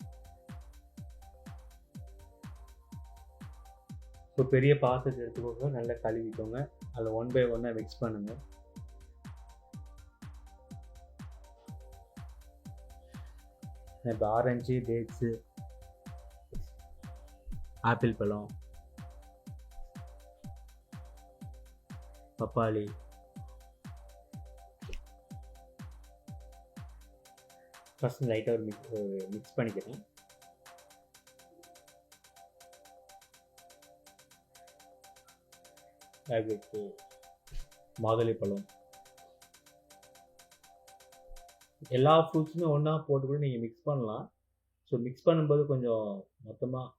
இப்போ பெரிய பாத்திரத்தை எடுத்துக்கோங்க, நல்லா கழுவிக்கோங்க, அதில் 1 by 1 மிக்ஸ் பண்ணுங்கள். இப்போ ஆரஞ்சு, டேட்ஸு, ஆப்பிள் பழம், பப்பாளி, ஃபஸ்ட் லைட்டாக ஒரு மிக்ஸ் பண்ணிக்கிறேன். அதுக்கு மாதுளைப்பழம், எல்லா ஃப்ரூட்ஸுமே ஒன்றா போட்டு கூட நீங்கள் மிக்ஸ் பண்ணலாம். ஸோ மிக்ஸ் பண்ணும்போது கொஞ்சம் மொத்தமாக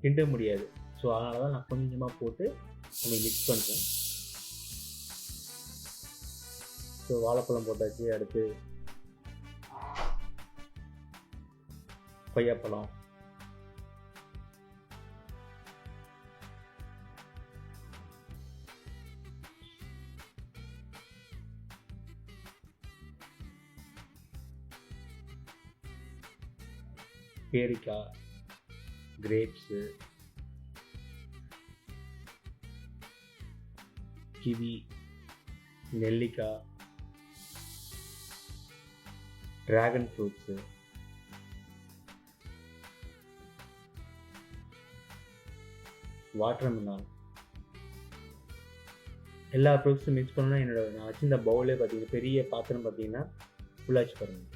கிண்ட முடியாது. ஸோ அதனால தான் நான் கொஞ்சமாக போட்டு உங்களுக்கு மிக்ஸ் பண்ணுறேன். ஸோ வாழைப்பழம் போட்டாச்சு. அடுத்து கொய்யாப்பழம், பேரிக்காய், கிரேப்ஸு, கிவி, நெல்லிக்காய், ட்ராகன் ஃப்ரூட்ஸு, வாட்டர்மெலான், எல்லா ஃப்ரூட்ஸும் மிக்ஸ் பண்ணால் நான் வச்சிருந்த பவுலே பார்த்தீங்கன்னா பெரிய பாத்திரம் பார்த்தீங்கன்னா ஃபுல்லாச்சு பாருங்கள்.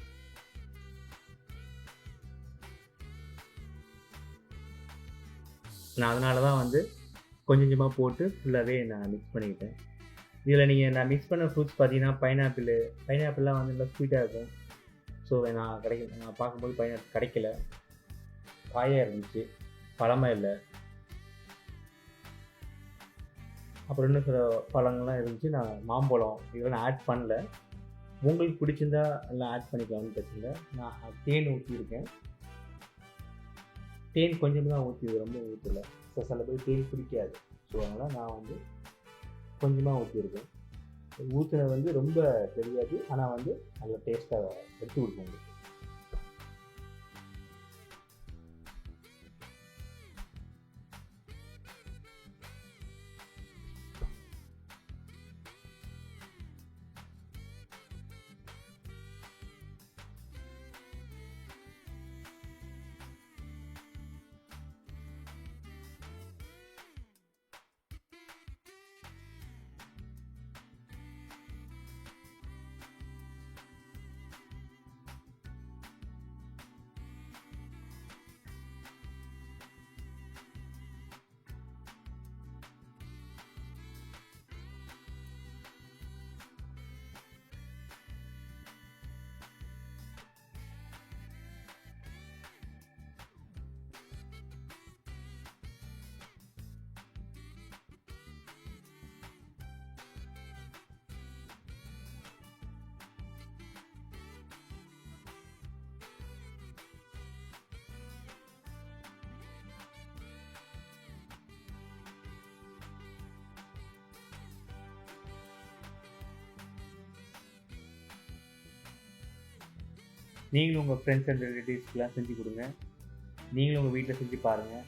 நான் அதனால தான் வந்து கொஞ்சம் கொஞ்சமாக போட்டு ஃபுல்லாகவே நான் மிக்ஸ் பண்ணிக்கிட்டேன். இதில் நீங்கள் நான் மிக்ஸ் பண்ண ஃப்ரூட்ஸ் பார்த்தீங்கன்னா பைனாப்பிள்லாம் வந்து நல்லா ஸ்வீட்டாக இருக்கும். ஸோ நான் பார்க்கும்போது பைனாப்பிள் கிடைக்கல, காயாக இருந்துச்சு, பழமாக இல்லை. அப்புறம் இன்னும் சில பழங்கள்லாம் இருந்துச்சு. நான் மாம்பழம் இதெல்லாம் நான் ஆட் பண்ணல. உங்களுக்கு பிடிச்சிருந்தா எல்லாம் ஆட் பண்ணிக்கலாம்னு பிரச்சனை. நான் தேன் ஊற்றியிருக்கேன். தேன் கொஞ்சம் தான் ஊற்றிது, ரொம்ப ஊற்றலை. ஸோ சில பேர் தேன் பிடிக்காது. ஸோ அதனால் நான் வந்து கொஞ்சமாக ஊற்றியிருக்கேன். ஊற்றினது வந்து ரொம்ப தெரியாது, ஆனால் வந்து நல்ல டேஸ்ட்டாக எடுத்து கொடுக்கும் உங்களுக்கு. நீங்களும் உங்கள் ஃப்ரெண்ட்ஸ் அண்ட் ரிலேட்டிவ்ஸ்க்கெலாம் செஞ்சு கொடுங்க. நீங்களும் உங்கள் வீட்டில் செஞ்சு பாருங்கள்.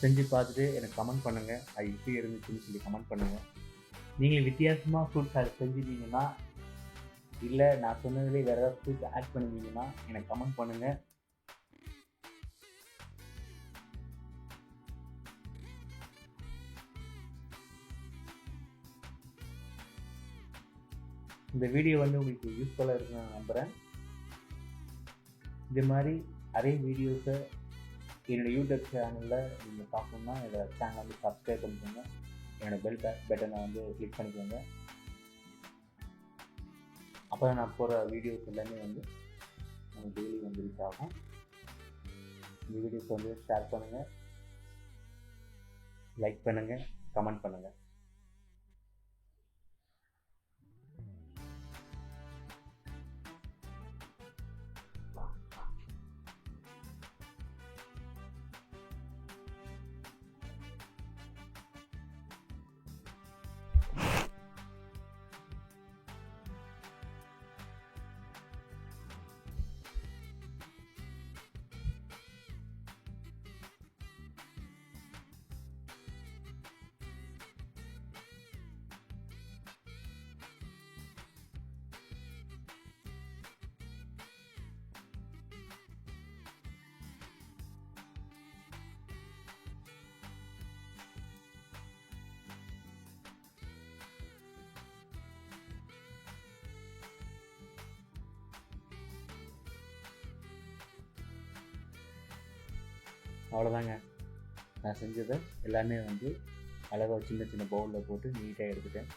செஞ்சு பார்த்துட்டு எனக்கு கமெண்ட் பண்ணுங்கள், அது எப்படி இருந்துச்சுன்னு சொல்லி கமெண்ட் பண்ணுங்கள். நீங்கள் வித்தியாசமாக ஃப்ரூட்ஸ் ஆட் செஞ்சுட்டீங்கன்னா, இல்லை நான் சொன்னதுலேயே வேறு ஏதாவது ஃப்ரூட்ஸ் ஆட் பண்ணிங்கன்னா எனக்கு கமெண்ட் பண்ணுங்கள். இந்த வீடியோ வந்து உங்களுக்கு யூஸ்ஃபுல்லாக இருக்குன்னு நான் நம்புகிறேன். இது மாதிரி நிறைய வீடியோஸை என்னோடய யூடியூப் சேனலில் நீங்கள் பார்க்கணுன்னா என்னோடய சேனலை வந்து சப்ஸ்கிரைப் பண்ணிக்கோங்க. என்னோடய பெல் பட்டனை வந்து கிளிக் பண்ணிக்கோங்க. அப்போ தான் நான் போகிற வீடியோஸ் எல்லாமே வந்து நமக்கு டெய்லி வந்து ரீச் ஆகும். இந்த வீடியோஸ் வந்து ஷேர் பண்ணுங்கள், லைக் பண்ணுங்கள், கமெண்ட் பண்ணுங்கள். அவ்வளோதாங்க, நான் செஞ்சதை எல்லாமே வந்து அழகாக சின்ன சின்ன பவுலில் போட்டு நீட்டாக எடுத்துட்டேன்.